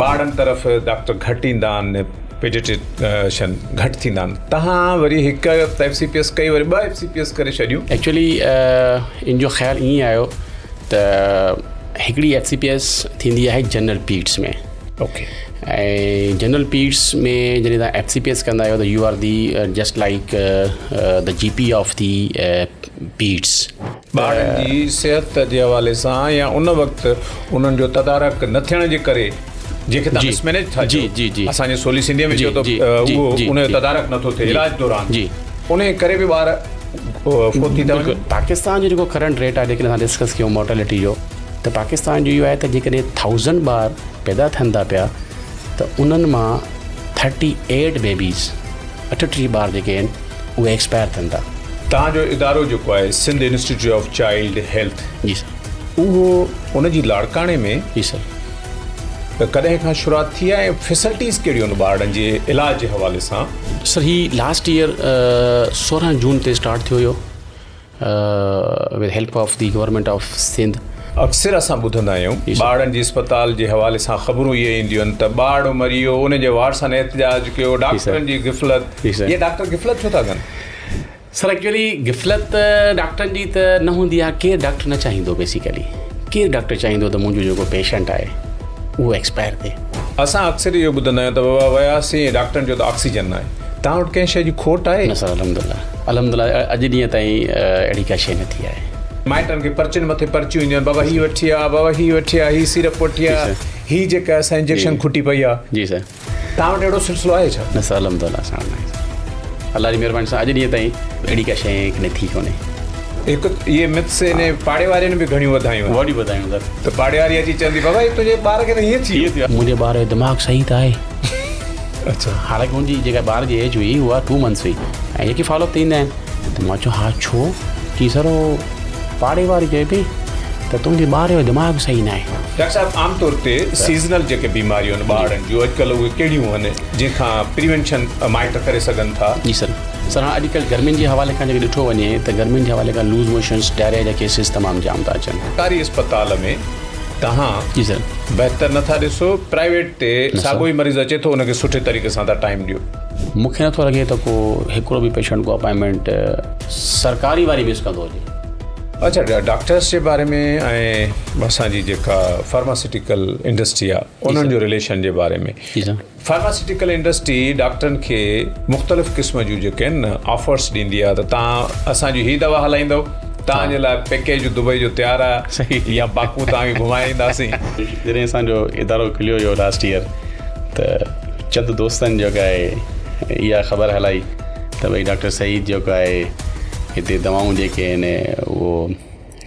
ॿारनि तरफ़ डॉक्टर घटि ईंदा आहिनि, पेडिट्रिशियन घटि थींदा आहिनि, तव्हां वरी हिकु FCPS कई वरी 2 FCPS करे छॾियूं? एक्चुअली इन जो ख़्यालु ईअं आयो त हिकिड़ी FCPS थींदी आहे जनरल पीड्स में। ओके। ऐं जनरल पीड्स में जॾहिं तव्हां FCPS कंदा आहियो त U are the just like the GP of the पीड्स। ॿारनि जी सिहत जे हवाले सां या उन वक़्तु उन्हनि जो तदारक न थियण जे करे जेके तव्हां मिसमैनेज था जी असांजे सोली सिंधीअ में चयो त उहो उन जो तदारक नथो थिए इलाज दौरान, उन करे बि ॿार फोत थी था वञनि। पाकिस्तान जो जेको करंट रेट आहे, जेकॾहिं असां डिस्कस कयूं मोर्टेलिटी जो, त पाकिस्तान जो इहो आहे त जेकॾहिं 1000 ॿार पैदा थियनि था पिया त उन्हनि मां 38 बेबीज़ 38 ॿार जेके आहिनि उहे एक्सपायर थियनि था। तव्हांजो इदारो जेको आहे Sindh institute of child health, जी सर, उहो उन जी लाड़काणे में जी सर कॾहिं खां शुरूआति थी आहे? फैसिलिटीज़ कहिड़ियूं आहिनि ॿारनि जे इलाज जे हवाले सां? सर ही लास्ट ईयर 16 जून ते स्टार्ट थियो हुयो with help of the government of Sindh. अक्सर असां ॿुधंदा आहियूं ॿारनि जी अस्पताल जे हवाले सां ख़बरूं इहे ईंदियूं आहिनि त ॿारु मरी वियो, उन जे वारसनि एहतिजाज कयो, डॉक्टरनि जी गिफ़लत। इहे डॉक्टर गिफ़लत छो था कनि? सर एक्चुअली गिफ़लत डॉक्टरनि जी त न हूंदी आहे, केरु डॉक्टर न चाहींदो, बेसिकली केरु डॉक्टर चाहींदो त मुंहिंजो जेको पेशेंट आहे उहो एक्सपायर थिए। असां अक्सर इहो ॿुधंदा आहियूं त बाबा वियासीं डॉक्टरनि जो त ऑक्सीजन न आहे, तव्हां वटि कंहिं शइ जी खोट आहे? न सर, अल्हम्दुलिल्लाह अॼु ॾींहं ताईं अहिड़ी का शइ न थी आहे। माइटनि खे पर्चियुनि मथे पर्चियूं ईंदियूं आहिनि, बाबा हीअ वठी आहे, बाबा हीअ वठी आहे, हीअ सीरप वठी आहे, हीअ जेका असां इंजेक्शन खुटी पई आहे। जी सर। तव्हां वटि अहिड़ो सिलसिलो आहे छा? न सर, अल्हम्दुलिल्लाह असां वटि न आहे। अल्लाह जी महिरबानी सां अॼु ॾींहं ताईं अहिड़ी का शइ कॾहिं थी कोन्हे। हिकु इहे मिथ्स इन पाड़े वारनि बि घणियूं वधायूं सर। त पाड़े वारी अची चवंदी बाबा हीअ तुंहिंजे ॿार खे त हीअं थी वियो। मुंहिंजे ॿार जो दिमाग़ु सही त आहे। अच्छा। हालांकि मुंहिंजी जेका ॿार जी एज हुई उहा 2 मंथ्स हुई, ऐं जेके फॉलोअप थींदा आहिनि त मां चयो हा छो की सर उहो पाड़े वारी चए पई त तुंहिंजे ॿार जो दिमाग़ु सही न आहे। डॉक्टर साहिबु आमतौर ते सीज़नल जेके बीमारियूं आहिनि ॿारनि जूं अॼुकल्ह उहे कहिड़ियूं आहिनि जंहिंखां प्रिवेंशन माइट करे सघनि था? जी सर, हाणे अॼुकल्ह गर्मियुनि जे हवाले खां जेके ॾिठो वञे त गर्मियुनि जे हवाले खां लूज़ मोशन्स, डायरिया जा केसिस तमामु जाम था अचनि। सरकारी अस्पताल में तव्हां जी सर बहितर नथा ॾिसो, प्राइवेट ते साॻियो ई मरीज़ अचे थो, उनखे सुठे तरीक़े सां था टाइम ॾियो। मूंखे नथो लॻे त को हिकिड़ो बि पेशेंट को अपॉइंटमेंट सरकारी वारी मिस कंदो हुजे। अच्छा, डॉक्टर्स जे बारे में ऐं असांजी जेका फार्मास्यूटिकल इंडस्ट्री आहे उन्हनि जो रिलेशन जे बारे में। फार्मास्यूटिकल इंडस्ट्री डॉक्टरनि खे मुख़्तलिफ़ क़िस्म जूं जेके आहिनि न ऑफर्स ॾींदी आहे त तव्हां असांजी हीअ दवा हलाईंदव, तव्हांजे लाइ पैकेज दुबई जो तयारु आहे, या बाकू तव्हांखे घुमाईंदासीं। जॾहिं असांजो इदारो खुलियो हुयो लास्ट ईयर त चंद दोस्तनि जेका आहे इहा ख़बर हलाई त भई डॉक्टर सईद जेको आहे हिते दवाऊं जेके आहिनि उहो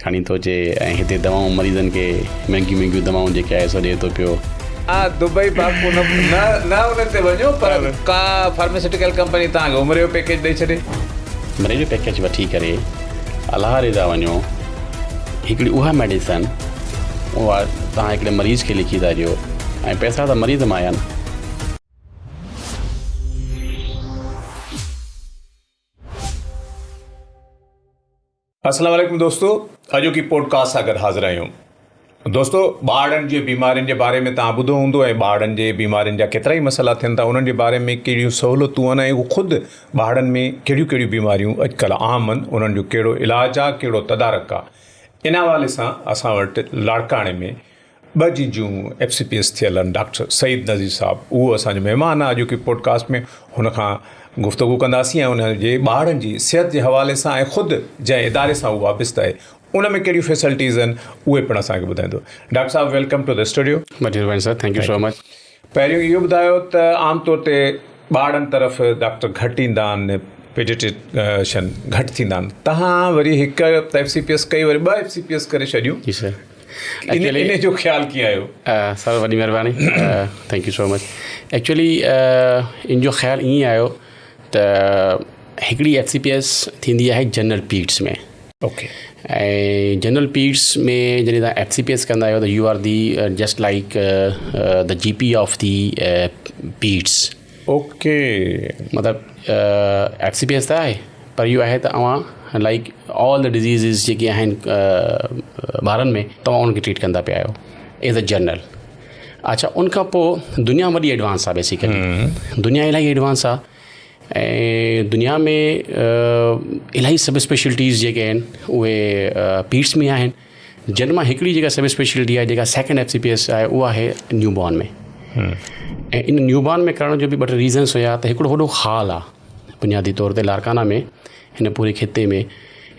खणी थो अचे, ऐं हिते दवाऊं मरीज़नि खे महांगियूं दवाऊं जेके आहे सो ॾिए थो पियो। हा, दुबई बाकू न उन ते वञो, पर का फार्मास्यूटिकल कंपनी तव्हांखे उमिरि जो पैकेज ॾेई छॾे। उमिरि जो पैकेज वठी करे अलाह रिज़ा वञो, हिकिड़ी उहा मेडिसन उहा तव्हां हिकिड़े मरीज़ खे लिखी था ॾियो, ऐं पैसा त मरीज़ मां आया न। अस्सलाम वालेकुम दोस्तों, अॼोकी पॉडकास्ट सां गॾु हाज़िर आहियूं। दोस्तों, ॿारनि जे बीमारियुनि जे बारे में तव्हां ॿुधो हूंदो, ऐं ॿारनि जे बीमारियुनि जा केतिरा ई मसइला थियनि था, उन्हनि जे बारे में कहिड़ियूं सहूलियतूं आहिनि, ऐं उहो ख़ुदि ॿारनि में कहिड़ियूं कहिड़ियूं बीमारियूं अॼुकल्ह आम आहिनि, उन्हनि जो कहिड़ो इलाजु आहे, कहिड़ो तदारक आहे। इन हवाले सां असां वटि लाड़काणे में 2 जूं FCPS थियल आहिनि, डॉक्टर सईद नज़ीर साहिबु, उहो असांजो महिमान आहे अॼोकी पॉडकास्ट में। हुनखां गुफ़्तगू कंदासीं ऐं उनजे ॿारनि जी सिहत जे हवाले सां, ऐं ख़ुदि जंहिं इदारे सां उहो वाबिस्तु आहे उन में कहिड़ियूं फैसिलिटीज़ आहिनि उहे पिणु असांखे ॿुधाईंदो। डॉक्टर साहिबु, वेलकम टू द स्टूडियो। महिरबानी sir, thank you so much. पहिरियों इहो ॿुधायो त आमतौर ते ॿारनि तरफ़ डॉक्टर घटि ईंदा आहिनि, पेडिट्रिशियन घटि थींदा आहिनि, तव्हां वरी हिकु FCPS कई वरी 2 FCPS करे छॾियूं? जी सर। इन जो ख़्यालु कीअं आयो? सर वॾी महिरबानी, thank you so much. Actually in जो ख़्यालु ईअं आयो त हिकिड़ी FCPS थींदी आहे जनरल पीड्स में। ओके। ऐं जनरल पीड्स में जॾहिं तव्हां FCPS कंदा आहियो त U are the just like the GP of the पीड्स। Okay. मतिलबु FCPS त आहे, पर इहो आहे त तव्हां लाइक ऑल द डिज़ीज़िस जेके आहिनि ॿारनि में तव्हां उनखे ट्रीट कंदा पिया आहियो एज़ अ जनरल। अच्छा उनखां पोइ दुनिया वॾी एडवांस आहे बेसिकली दुनिया इलाही एडवांस आहे ऐं दुनिया में इलाही सब स्पेशलिटीज़ जेके आहिनि उहे पीड्स में आहिनि जिन मां हिकिड़ी जेका सब स्पेशलिटी आहे जेका सेकेंड FCPS आहे उहा आहे न्यूबॉर्न में ऐं इन न्यूबॉर्न में करण जो बि ॿ टे रीज़न्स हुया त हिकिड़ो वॾो हॉल आहे बुनियादी तौर ते लारकाना में हिन पूरे खिते में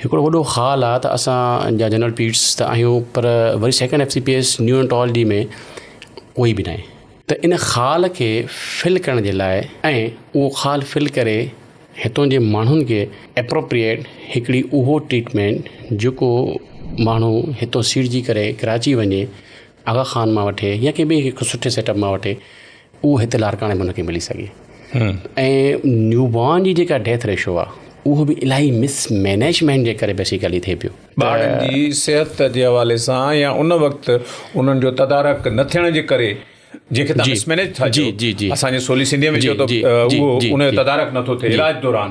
हिकिड़ो वॾो हॉल आहे त असांजा जनरल पीड्स त आहियूं पर वरी सेकेंड FCPS न्यूनटॉलजी में कोई बि न आहे त इन ख़ाल खे फिल करण जे लाइ ऐं उहो ख़ाल फिल करे हितां जे माण्हुनि खे एप्रोप्रिएट हिकिड़ी उहो ट्रीटमेंट जेको माण्हू हितां सीड़जी करे कराची वञे आगा खान मां वठे या कंहिं बि हिकु सुठे सेटअप मां वठे उहो हिते लारकाने में हुनखे मिली सघे ऐं न्यूबॉर्न जी जेका डेथ रेशो आहे उहो बि इलाही मिसमैनेजमेंट जे करे बेसिकली थिए पियो ॿारनि जी सिहत जे हवाले सां या उन वक़्तु उन्हनि जो तदारक न थियण जे करे जेके तव्हां मिसमैनेज था जी असांजे सोली सिंधीअ में चयो त उहो उन जो तदारक नथो थिए इलाज दौरान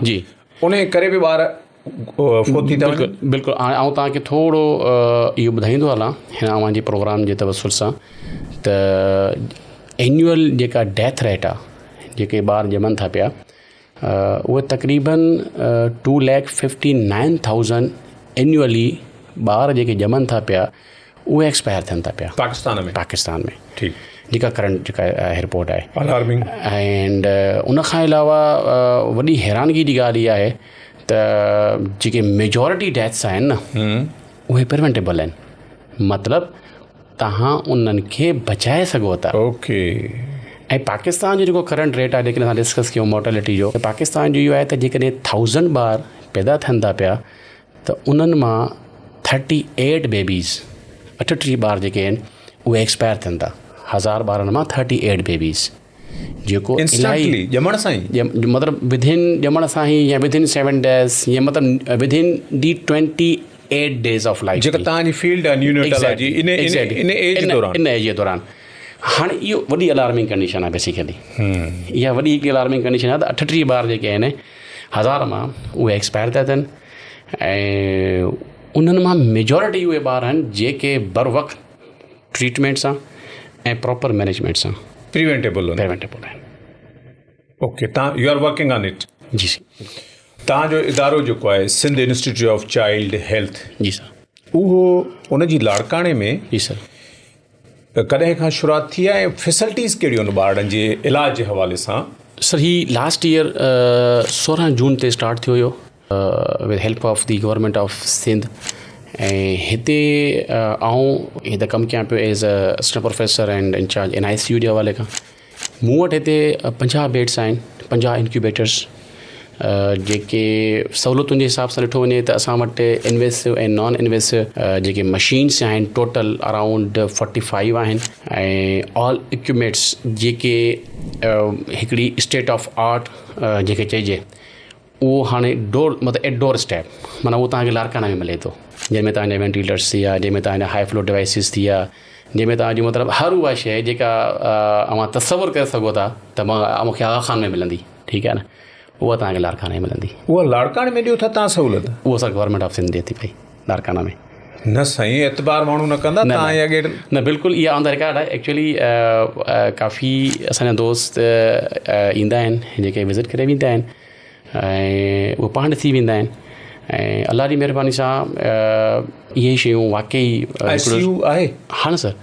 उन करे बि ॿार फोत थी था वञनि बिल्कुलु हाणे आउं तव्हांखे थोरो इहो ॿुधाईंदो हलां हिन अव्हांजे प्रोग्राम जे तवसुल सां त एन्युअल जेका डेथ रेट आहे जेके ॿार ॼमनि था पिया उहे तक़रीबन 2,59,000 एन्युअली ॿार जेके ॼमनि था पिया उहे एक्सपायर थियनि था पिया पाकिस्तान में ठीकु जेका करंट जेका रिपोर्ट आहे अलार्मिंग एंड उन खां अलावा वॾी हैरानगी जी ॻाल्हि इहा आहे त जेके मेजॉरिटी डेथ्स आहिनि न उहे प्रिवेंटेबल आहिनि मतिलबु तव्हां उन्हनि खे बचाए सघो था ओके ऐं पाकिस्तान जो जेको करंट रेट आहे जेकॾहिं असां डिस्कस कयूं मोर्टेलिटी जो त पाकिस्तान जो इहो आहे त जेकॾहिं 1000 ॿार पैदा थियनि था पिया त उन्हनि मां 38 बेबीज़ 38 ॿार जेके आहिनि उहे एक्सपायर थियनि था 1000 ॿारनि मां 38 बेबीज़ जेको इंस्टेंटली ॼमण सां ई मतिलबु विदिन ॼमण सां ई या विदिन 7 days या मतिलबु within the 28 days of life जेका तव्हांजी फील्ड आहे न्यूनेटोलॉजी इन एज जे दौरान हाणे इहो वॾी अलार्मिंग कंडीशन आहे बेसिकली इहा वॾी हिकिड़ी अलार्मिंग कंडीशन आहे त 38 ॿार जेके आहिनि 1000 मां उहे एक्सपायर था थियनि ऐं उन्हनि मां मेजॉरिटी उहे ॿार आहिनि जेके बर वक़्तु ट्रीटमेंट सां ऐं प्रॉपर मैनेजमेंट सां प्रिवेंटेबल आहिनि ओके तव्हां you are working on it जी तव्हांजो इदारो जेको आहे Sindh institute of child health जी सर उहो उनजी लाड़काणे में जी सर कॾहिं खां शुरूआति थी आहे ऐं फैसिलिटीज़ कहिड़ियूं आहिनि ॿारनि जे इलाज जे हवाले सां सर ही लास्ट ईयर 16 जून ते स्टार्ट थियो हुयो with help of the government of Sindh ऐं हिते आऊं हिते कमु कयां पियो as a assistant professor and in charge NICU जे हवाले खां मूं वटि हिते 50 बेड्स आहिनि 50 इंक्यूबेटर्स जेके सहूलियतुनि जे हिसाब सां ॾिठो वञे त असां वटि इन्वेसिव ऐं नॉन इन्वेसिव जेके मशीन्स आहिनि टोटल अराउंड 45 आहिनि ऐं ऑल इक्विपमेंट्स जेके हिकिड़ी स्टेट ऑफ आर्ट जेके चइजे उहो हाणे डोर मतिलबु एट डोर स्टेप माना उहो तव्हांखे लारकाना में मिले थो जंहिंमें तव्हांजा वेंटिलेटर्स थी विया जंहिंमें तव्हांजा हाई फ्लो डिवाइसिस थी विया जंहिंमें तव्हांजी मतिलबु हर उहा शइ जेका अव्हां तसवुरु करे सघो था त मूंखे आगा खान में मिलंदी ठीकु आहे न उहा तव्हांखे लारकाने में मिलंदी उहा लाड़काणे में ॾियो था तव्हां सहूलियत उहा सर गवर्नमेंट ऑफ सिंध ॾिए थी पई लारकाना में न साईं एतबार माण्हू न कंदा तव्हां अॻे न बिल्कुलु इहा ऑन द रिकॉर्ड आहे एक्चुअली काफ़ी असांजा दोस्त ईंदा आहिनि जेके विज़िट करे वेंदा आहिनि ऐं उहे पाण ॾिसी वेंदा आहिनि ऐं अलाह जी महिरबानी सां इहे शयूं वाक़ई ICU आहे हा न सर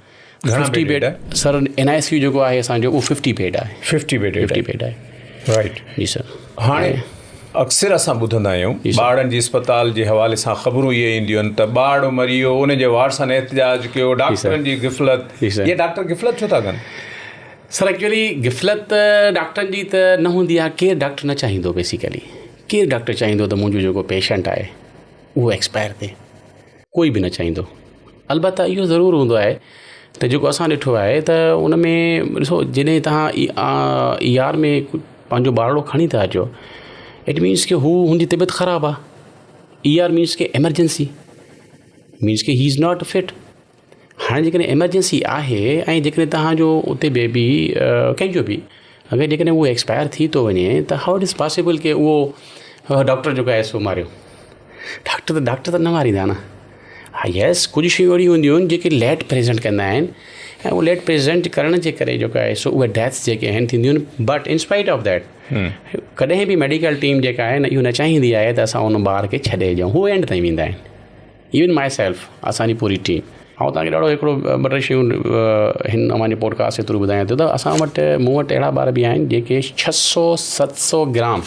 50 बेड सर NICU जेको आहे असांजो उहो 50 बेड आहे 50 बेड आहे राइट जी सर हाणे अक्सर असां ॿुधंदा आहियूं ॿारनि जी अस्पताल जे हवाले सां ख़बरूं इहे ईंदियूं आहिनि त ॿार मरी वियो उनजे वारसनि एहतिजाज कयो डॉक्टरनि जी गिफ़लत इहे डॉक्टर गिफ़लत छो था कनि सर एक्चुअली गिफ़लत डॉक्टरनि जी त न हूंदी आहे केरु डॉक्टर न चाहींदो बेसिकली केरु डॉक्टर चाहींदो त मुंहिंजो जेको पेशेंट आहे उहो एक्सपायर थिए कोई बि न चाहींदो अलबत्त इहो ज़रूरु हूंदो आहे त जेको असां ॾिठो आहे त उन में ॾिसो जॾहिं तव्हां ER में पंहिंजो ॿारड़ो खणी था अचो इट मीन्स की हू हुनजी तबियत ख़राबु आहे ER मीन्स की एमरजेंसी मीन्स की ही इज़ नॉट फिट हाणे जेकॾहिं एमरजेंसी आहे ऐं जेकॾहिं तव्हांजो उते बेबी कंहिंजो बि अगरि जेकॾहिं उहो एक्सपायर थी थो वञे त हाउ इट इज़ पॉसिबल की उहो डॉक्टर जेको आहे सो मारियो डॉक्टर त न मारींदा न हा यस कुझु शयूं अहिड़ियूं हूंदियूं आहिनि जेके लेट प्रेज़ेंट कंदा आहिनि ऐं उहो लेट प्रेज़ेंट करण जे करे जेको आहे सो उहे डेथ्स जेके आहिनि थींदियूं आहिनि but in spite of that कॾहिं बि मेडिकल टीम जेका आहे न इहो न चाहींदी आहे त असां उन ॿार खे छॾे ॾियूं हू एंड ताईं वेंदा आहिनि इवन माई सेल्फ असांजी पूरी टीम ऐं तव्हांखे ॾाढो हिकिड़ो ॿ टे शयूं हिन अमांजे पॉडकास्ट जे थ्रू ॿुधायां थो त असां वटि मूं वटि अहिड़ा ॿार बि आहिनि जेके 600-700 ग्राम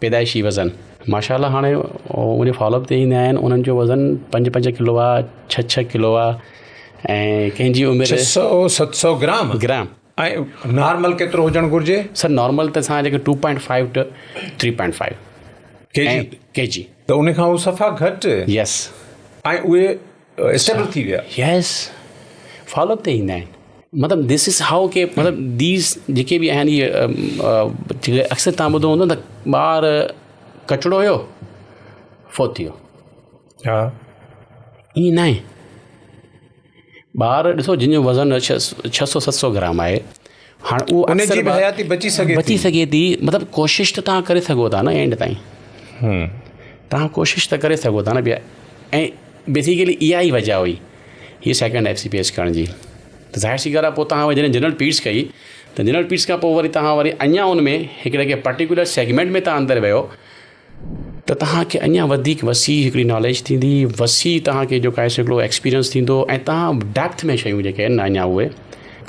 पैदाइशी वज़न माशाल्लाह हाणे मुंहिंजे फॉलोअप ते ईंदा आहिनि उन्हनि जो वज़न 5-5 किलो आहे 6-6 किलो आहे ऐं कंहिंजी उमिरि 600-700 ग्राम ऐं नॉर्मल केतिरो हुजणु घुरिजे सर नॉर्मल त असां जेके 2.5 to 3.5 kg त उन खां उहो सफ़ा घटि यस ऐं उहे स्टेबल थी विया यस फॉलोअप ते ईंदा आहिनि मतिलबु दिस इज़ हाउ के मतिलबु दीस जेके बि आहिनि इहे अक्सर तव्हां ॿुधो हूंदो त ॿार कचिड़ो हुयो फोत थी वियो हा ईअं न आहे ॿार ॾिसो जंहिंजो वज़न 600-700 ग्राम आहे हाणे उहो उनजी बि हयाती बची सघे थी मतिलबु कोशिशि त तव्हां करे सघो था न एंड ताईं तव्हां कोशिशि त करे सघो था न ॿिया ऐं बेसिकली इहा ई वजह हुई हीअ सेकेंड FCPS करण जी त ज़ाहिर सी ॻाल्हि आहे पोइ तव्हां जॾहिं जनरल पीड्स कई त जनरल पीड्स खां पोइ वरी तव्हां वरी अञा उन में हिकिड़े के पर्टिकुलर सेगमेंट में तव्हां अंदरि वियो त तव्हांखे अञा वधीक वसी हिकिड़ी नॉलेज थींदी वसी तव्हांखे जेको आहे हिकिड़ो एक्सपीरियंस थींदो ऐं तव्हां डेप्थ में शयूं जेके आहिनि अञा उहे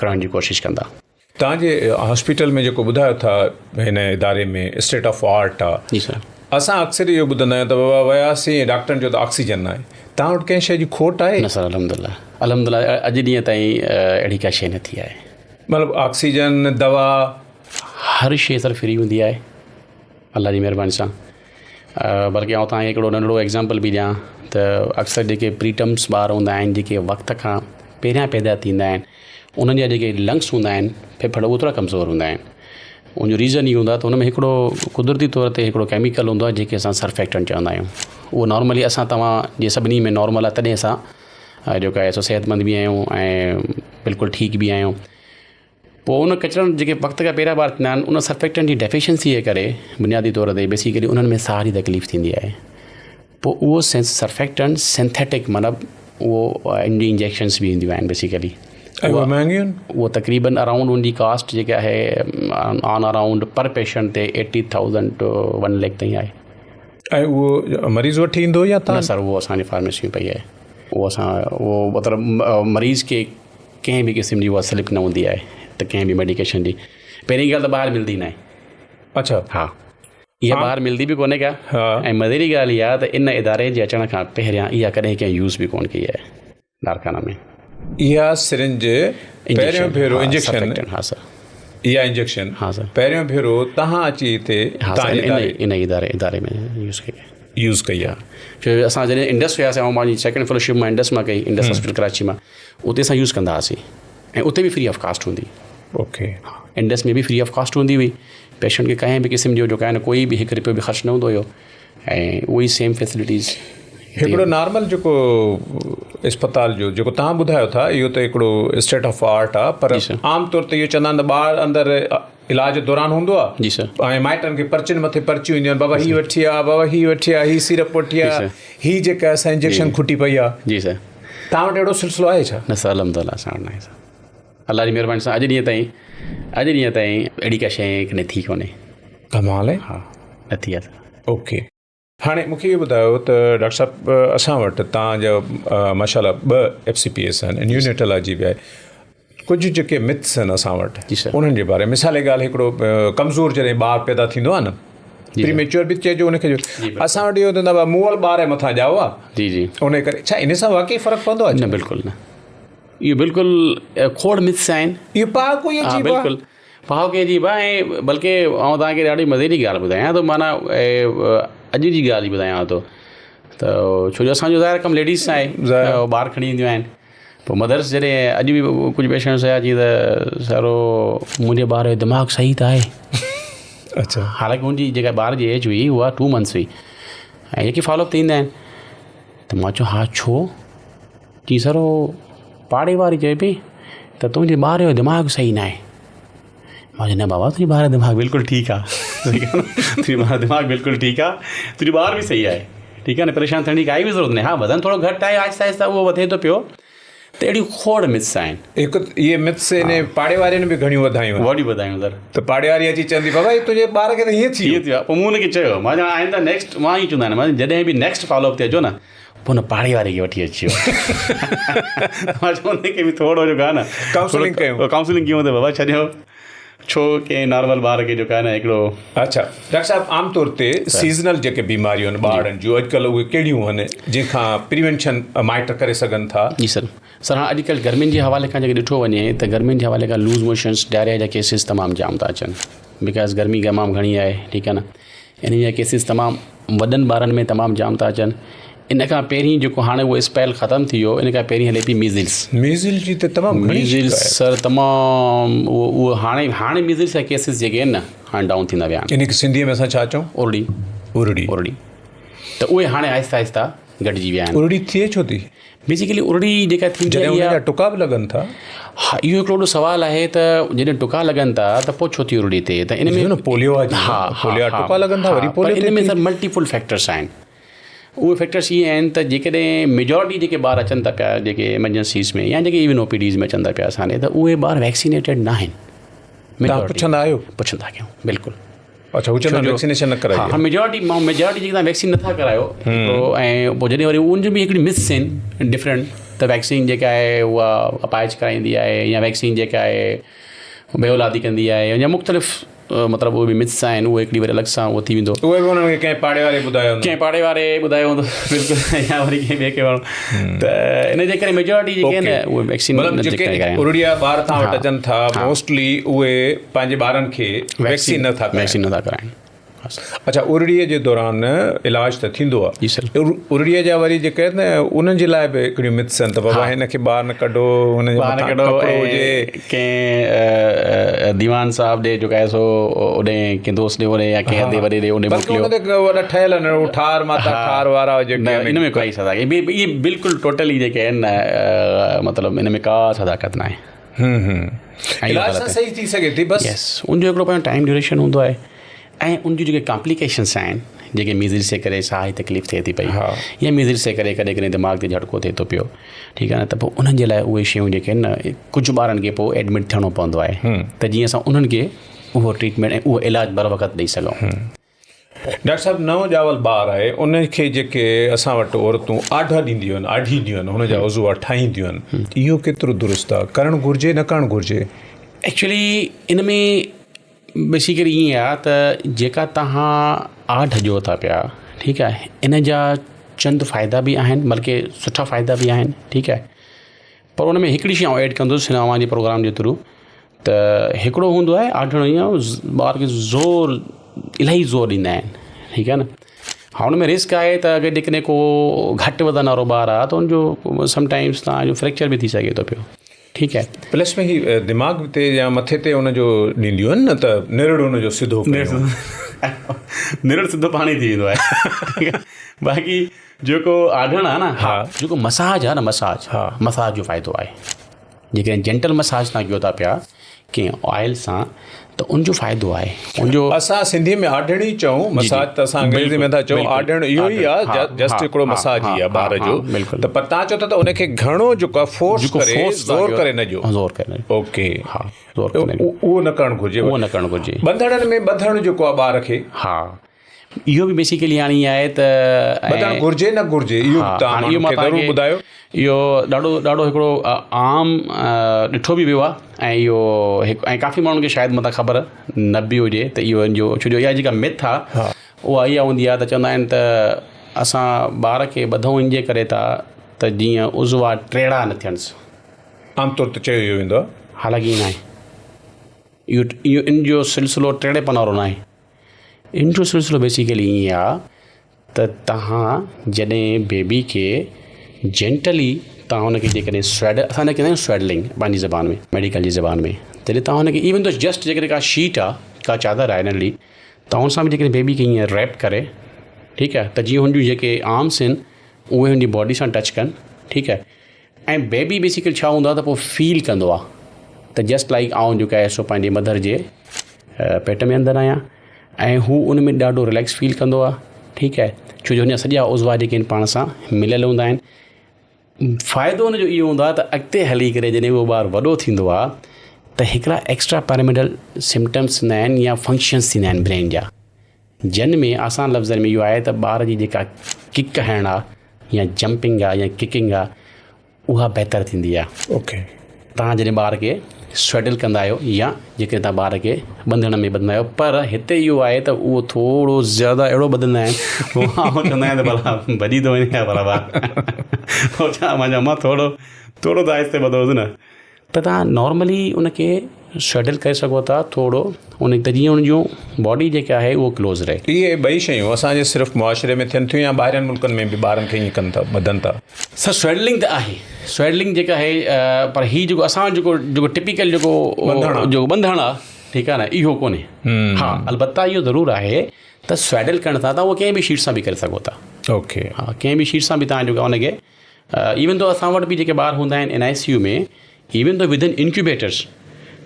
करण जी कोशिशि कंदा तव्हांजे हॉस्पिटल में जेको ॿुधायो था हिन इदारे में स्टेट ऑफ आर्ट आहे जी सर असां अक्सर इहो ॿुधंदा आहियूं त बाबा वियासीं डॉक्टरनि जो त ऑक्सीजन न आहे तव्हां वटि कंहिं शइ जी खोट आहे न सर अलहमदुलिल्लाह अॼु ॾींहं ताईं अहिड़ी का शइ न थी आहे मतिलबु ऑक्सीजन दवा हर शइ सर फ्री हूंदी आहे अल्लाह जी महिरबानी सां बल्कि आउं तव्हांखे हिकिड़ो नंढिड़ो एग्ज़ाम्पल बि ॾियां त अक्सर जेके प्रीटम्स ॿार हूंदा आहिनि जेके वक़्त खां पहिरियां पैदा थींदा आहिनि उन्हनि जा जेके लंग्स हूंदा आहिनि फेफड़ उहे थोरा कमज़ोर हूंदा आहिनि उनजो रीज़न ई हूंदो आहे त उन में हिकिड़ो कुदरती तौर ते हिकिड़ो केमिकल हूंदो आहे जेके असां सर्फेक्टेंट चवंदा आहियूं उहो नॉर्मली असां तव्हां जे सभिनी में नॉर्मल आहे तॾहिं असां जेको आहे सो सिहतमंद बि आहियूं ऐं बिल्कुलु ठीकु बि आहियूं पोइ उन कचरनि जेके वक़्त खां पहिरियां ॿार थींदा आहिनि उन सर्फेक्टेंट जी डेफिशिएंसी जे करे बुनियादी तौर ते बेसिकली उन्हनि में साह जी तकलीफ़ थींदी आहे पोइ उहो सर्फेक्टेंट सिंथेटिक मतिलबु उहो इंजेक्शन्स बि ईंदियूं आहिनि बेसिकली उहो तक़रीबन अराउंड उनजी कास्ट जेका आहे ऑन अराउंड पर पेशेंट ते 80,000 to 1 lakh ताईं आहे ऐं उहो मरीज़ वठी ईंदो या तव्हां सर उहो असांजी फार्मेसी में पई आहे उहो मतिलबु मरीज़ खे कंहिं बि क़िस्म जी उहा स्लिप न हूंदी आहे त कंहिं बि मेडिकेशन जी पहिरीं ॻाल्हि त ॿाहिरि मिलंदी न आहे अच्छा हा इहा ॿाहिरि मिलंदी बि कोन्हे का ऐं मज़ेरी ॻाल्हि इहा आहे त इन इदारे जे अचण खां पहिरियां इहा कॾहिं कंहिं यूज़ बि कोन कई आहे कारखाना में इहा सिरिंज पहिरियों भेरो इंजेक्शन हा सर इहा इंजेक्शन हा सर पहिरियों भेरो तव्हां अची हिते इन इदारे में यूज़ कई आहे छो असां जॾहिं इंडस वियासीं ऐं मुंहिंजी सेकेंड फेलोशिप मां इंडस मां कई इंडस हॉस्पिटल कराची मां उते असां यूज़ कंदा हुआसीं ऐं उते बि फ्री ऑफ कास्ट हूंदी ओके इंडस में बि फ्री ऑफ कास्ट हूंदी हुई पेशेंट खे कंहिं बि क़िस्म जो जेको आहे न कोई बि हिकु रुपयो बि ख़र्चु न हूंदो हुयो ऐं उहे सेम फैसिलिटीज़ हिकिड़ो नॉर्मल जेको अस्पताल जो जेको तव्हां ॿुधायो था इहो त हिकिड़ो स्टेट ऑफ आर्ट आहे पर आम तौर ते इहो चवंदा आहिनि त ॿार अंदरि इलाज दौरान हूंदो आहे जी सर ऐं माइटनि खे पर्चियुनि मथे पर्चियूं ईंदियूं आहिनि बाबा हीअ वठी आहे बाबा हीअ वठी आहे हीअ सीरप वठी आहे हीअ जेका असां इंजेक्शन खुटी पई आहे जी सर तव्हां वटि अहिड़ो सिलसिलो आहे छा न सर अलहमदुलिल्लाह असां वटि न आहे सर अल्लाह जी महिरबानी सां अॼु ॾींहं ताईं अहिड़ी का शइ न थी कोन्हे कमाल आहे हा न थी आहे सर ओके हाणे मूंखे इहो ॿुधायो त डॉक्टर साहिबु असां वटि तव्हांजा माशाल्लाह 2 FCPS आहिनि न्यूनेटोलॉजी बि आहे कुझु जेके मिथ्स आहिनि असां वटि उन्हनि जे बारे में मिसाल जी ॻाल्हि हिकिड़ो कमज़ोर जॾहिं ॿारु पैदा थींदो आहे न प्रीमेच्योर बि चइजो उनखे असां वटि इहो थींदो आहे मुअल ॿार जे मथां ॼाओ आहे जी जी उन करे छा इन सां वाक़ई फ़र्क़ु पवंदो आहे न बिल्कुलु न इहो बिल्कुलु खोड़ मिथ्स आहिनि इहो पाउ कोई बिल्कुलु पाउ कंहिं जी आहे बल्कि आउं तव्हांखे ॾाढी मज़ेरी ॻाल्हि ॿुधायां थो माना अॼु जी ॻाल्हि ई ॿुधायां थो त छो जो असांजो ज़ाहिर कमु लेडीज़ सां आहे ॿार खणी ईंदियूं आहिनि पोइ मदर्स जॾहिं अॼु बि कुझु पेशेंट्स हुया जीअं त सारो मुंहिंजे ॿार जो दिमाग़ु सही त आहे अच्छा हालांकि हुनजी जेका ॿार जी एज हुई उहा 2 months हुई ऐं जेके फॉलोअप थींदा आहिनि त मां चयो हा छो जी सर पाड़े वारी चए पई त तुंहिंजे ॿार जो दिमाग़ु सही न आहे मां चयो न बाबा तुंहिंजे ॿार जो दिमाग़ु बिल्कुलु ठीकु आहे तुंहिंजे ॿार जो दिमाग़ु बिल्कुलु ठीकु आहे तुंहिंजो ॿार बि सही आहे ठीकु आहे न परेशान थियण जी काई बि ज़रूरत न आहे हा वज़न थोरो घटि आहे आहिस्ता आहिस्ता उहो वधे थो पियो त अहिड़ियूं खोड़ मिथ्स आहिनि. हिकु इहे मिथ्स इन पाड़े वारे ने बि घणियूं वधायूं आहिनि. वॾी ॿुधायूं सर. त पाड़े वारी अची चवंदी बाबा तुंहिंजे ॿार खे त हीअं थी इहो थियो आहे. पोइ मूं हुनखे चयो, मां चवां आईंदा नेक्स्ट मां ई चवंदा आहिनि, मां जॾहिं बि नेक्स्ट फॉलोअप ते अचो न पोइ हुन पाड़े वारे खे वठी अचिजो. मां चवां हुनखे बि थोरो जेको आहे न काउंसलिंग कयूं. काउंसलिंग कयूं त बाबा छॾियो, छो कंहिं नॉर्मल ॿार खे जेको आहे न हिकिड़ो. अच्छा डॉक्टर साहब, आमतौर ते सीज़नल जेके बीमारियूं आहिनि ॿारनि जूं अॼुकल्ह उहे कहिड़ियूं आहिनि जंहिंखां प्रिवेंशन माइट करे सघनि था? जी सर. सर हाणे अॼुकल्ह गर्मियुनि जे हवाले खां जेके ॾिठो वञे त गर्मियुनि जे हवाले खां लूज़ मोशन्स, डायरिया जा केसिस तमामु जाम था अचनि. बिकॉज़ गर्मी तमामु घणी आहे. ठीकु आहे न. इन जा केसिस तमामु वॾनि ॿारनि में तमामु जाम था अचनि. इन खां पहिरीं जेको हाणे उहो स्पेल ख़तमु थी वियो, इन खां पहिरीं हले पई मीज़ल्स. मीज़ल्स जी त तमामु मीज़ल्स सर तमामु उहो हाणे मीज़ल्स जा केसिस जेके आहिनि न हाणे डाउन थींदा विया आहिनि. इन खे सिंधीअ में असां छा चऊं? उरड़ी. उरड़ी. त उहे हाणे आहिस्ता आहिस्ता घटिजी विया आहिनि. उरड़ी थिए छो थी? बेसिकली उरड़ी जेका थींदी आहे जॾहिं टुका बि लॻनि था. हा, इहो हिकिड़ो वॾो सुवालु आहे त जॾहिं टुका लॻनि था त पोइ छो थी उरड़ी थिए? त इन में पोलियो आहे. हा, पोलियो टुका लॻनि था वरी पोलियो. इन में सर मल्टीपल फैक्टर्स आहिनि. उहे फैक्टर्स इहे आहिनि त जेकॾहिं मेजॉरिटी जेके ॿार अचनि था पिया जेके एमरजेंसीज़ में या जेके इवन OPDs में अचनि था पिया असांजे, त उहे ॿार वैक्सीनेटेड न आहिनि. पुछंदा आहियो? पुछंदा कयूं बिल्कुलु. अच्छा, वैक्सीनेशन न कराई? हा, मेजॉरिटी जेके तव्हां वैक्सीन नथा करायो. ऐं पोइ जॾहिं वरी उन जो बि हिकिड़ी मिथ्स आहिनि डिफरेंट. त वैक्सीन जेका आहे उहा अपाइज कराईंदी आहे या वैक्सीन जेका आहे बेऔलादी कंदी आहे या मुख़्तलिफ़ मतिलबु उहे बि मिथ्स आहिनि. उहे हिकिड़ी वरी अलॻि सां उहो थी वेंदो. उहे बि उन्हनि खे कंहिं पाड़े वारे ॿुधायो हूंदो बिल्कुलु, या वरी कंहिं ॿिए खे माण्हू. त इन जे करे मेजॉरिटी जेके आहिनि न उहे वैक्सीन उरड़िया ॿार तव्हां वटि अचनि था मोस्टली उहे पंहिंजे ॿारनि खे वैक्सीन नथा कराइनि. अच्छा, उरड़ीअ जे दौरान इलाज त थींदो आहे. उरड़ीअ जा वरी जेके आहिनि न उन्हनि जे लाइ बि हिकिड़ियूं मिथ्स आहिनि त बाबा हिन खे ॿार न कढो, हुनजे मथां कपिड़ो हुजे. कंहिं दीवान साहब ॾे जेको आहे सो ओॾे कंहिं दोस्त ॾे वञे या कंहिं हंधि वॾे ॾे ओॾे मोकिलियो. वॾा ठहियल आहिनि ठार माता ठार वारा जेके इन में काई सदा इहे बिल्कुलु टोटली जेके आहिनि न मतिलबु इन में का सदाकत न आहे. इलाज सही थी सघे थी बस. यस, उनजो हिकिड़ो पंहिंजो टाइम ड्यूरेशन हूंदो आहे. ऐं उनजूं जेके कॉम्प्लिकेशन्स आहिनि जेके मीज़ल्स जे करे साह जी तकलीफ़ थिए थी पई या मीज़ल्स जे करे कॾहिं कॾहिं दिमाग़ ते झटको थिए थो पियो. ठीकु आहे न. त पोइ उन्हनि जे लाइ उहे शयूं जेके आहिनि न कुझु ॿारनि खे पोइ एडमिट थियणो पवंदो आहे त जीअं असां उन्हनि खे उहो ट्रीटमेंट ऐं उहो इलाजु बर वक़्तु ॾेई सघूं. डॉक्टर साहब, नओं ॼावल ॿार आहे उनखे जेके असां वटि औरतूं आढा ॾींदियूं आहिनि, आढी ॾियूं आहिनि, हुनजा उज़वा ठाहींदियूं आहिनि, इहो केतिरो दुरुस्त आहे? करणु घुरिजे न करणु घुरिजे? एक्चुअली इन में बेसिकली ईअं आहे त जेका तव्हां आढ ॾियो था पिया, ठीकु आहे, इन जा चंद फ़ाइदा बि आहिनि बल्कि सुठा फ़ाइदा बि आहिनि. ठीकु आहे. पर उन में हिकिड़ी शइ ऐड कंदुसि हिन अव्हांजे प्रोग्राम जे थ्रू. त हिकिड़ो हूंदो आहे आढण, ईअं ॿार खे इलाही ज़ोर ॾींदा आहिनि. ठीकु आहे न. हा, हुन में रिस्क आहे त अगरि जेकॾहिं को घटि वधण वारो ॿारु आहे त हुनजो समटाइम्स तव्हांजो फ्रैक्चर बि थी सघे थो पियो. ठीकु आहे. प्लस में ही दिमाग़ ते या मथे ते हुनजो ॾींदियूं आहिनि न त निरड़ हुनजो सिधो निरड़ सिधो पाणी थी वेंदो आहे. बाक़ी जेको आढण आहे न, हा, जेको मसाज आहे न, मसाज जो फ़ाइदो आहे. जेकॾहिं जेंटल मसाज तव्हां कयो था पिया कंहिं ऑयल सां त उनजो फ़ाइदो आहे. उनजो असां सिंधी में आढणी चऊं, मसाज त असां अंग्रेज़ी में था चऊं. आढण इहो ई आहे, जस्ट हिकिड़ो मसाज ई आहे ॿार जो. त पर तव्हां चओ था त उनखे घणो जेको फोर्स करे, ज़ोर करे न ॾियो. ओके. हा, उहो न करणु घुरिजे. ॿधण में ॿधणु जेको आहे ॿार खे, हा, इहो बि बेसिकली हाणे ईअं आहे त ॿधणु घुरिजे न घुरिजे इहो तव्हां ॿुधायो. इहो ॾाढो हिकिड़ो आम ॾिठो बि वियो आहे. ऐं इहो ऐं काफ़ी माण्हुनि खे शायदि मथां ख़बर न बि हुजे त इहो हिन जो, छो जो इहा जेका मिथ आहे उहा इहा हूंदी आहे त चवंदा आहिनि त असां ॿार खे ॿधूं इन जे करे था त जीअं उज़वा टेड़ा न थियनिसि. आमतौर ते चयो वेंदो आहे. हालांकि ईअं न आहे. इहो इन जो सिलसिलो टेड़ेपन वारो न आहे. इन जो सिलसिलो बेसिकली ईअं आहे त तव्हां जॾहिं बेबी खे जेंटली तव्हां हुनखे जेकॾहिं असां न कंदा आहियूं स्वेडलिंग पंहिंजी ज़बान में, मेडिकल जी ज़बान में, तॾहिं तव्हां हुनखे इवन तो जस्ट जेकॾहिं का शीट आहे, का चादर आहे नंढी, तव्हां हुन सां बि जेकॾहिं बेबी खे ईअं रैप करे, ठीकु आहे, त जीअं हुनजूं जेके आर्म्स आहिनि उहे हुनजी बॉडी सां टच कनि. ठीकु आहे. ऐं बेबी बेसिकली छा हूंदो आहे त पोइ फील कंदो आहे त जस्ट लाइक आउं जेको आहे सो पंहिंजे मदर जे पेट में अंदरि आहियां. ऐं हू उन में ॾाढो रिलैक्स फील कंदो आहे. ठीकु आहे. छो जो हुनजा सॼा उज़वा जेके आहिनि पाण सां मिलियल हूंदा आहिनि. फ़ाइदो हुनजो इहो हूंदो आहे त अॻिते हली करे जॾहिं उहो ॿारु वॾो थींदो आहे त हिकिड़ा एक्स्ट्रा पैरामिडल सिम्टम्स थींदा आहिनि या फंक्शन्स थींदा आहिनि ब्रेन जा, जिन में आसान लफ़्ज़नि में इहो आहे त ॿार जी जेका किक हणणु आहे या जंपिंग आहे या किकिंग आहे उहा बहितर थींदी आहे। ओके, तव्हां जॾहिं ॿार खे स्वेडल कंदा आहियो या जेके तव्हां ॿार खे ॿंधण में ॿधंदा आहियो, पर हिते इहो आहे त उहो थोरो ज़्यादा अहिड़ो ॿधंदा आहिनि उहो चवंदा आहिनि त भला भॼी थो वञे या बराबरि पोइ छा मां चवां थोरो त आहिस्ते ॿधोसि न, त तव्हां नॉर्मली उनखे स्वेडल करे सघो था थोरो उन त जीअं उन जूं बॉडी जेका आहे उहो क्लोज़ रहे। इहे ॿई शयूं असांजे सिर्फ़ु मुआशिरे में थियनि थियूं या ॿाहिरिनि मुल्कनि में बि ॿारनि खे ईअं कनि था, ॿधनि था? सर स्वेडलिंग त आहे, स्वेडलिंग जेका आहे पर हीअ जेको असां जेको टिपिकल जेको ॿंधण आहे, ठीकु आहे न, इहो कोन्हे। हा, अलबत्ता इहो ज़रूरु आहे त स्वेडल करण था त उहो कंहिं बि शीट सां बि करे सघो था। ओके, हा, कंहिं बि शीट सां बि तव्हां जेको आहे उनखे इवन तो असां वटि बि जेके ॿार हूंदा आहिनि NICU में, इवन तो विदिन इंक्यूबेटर्स,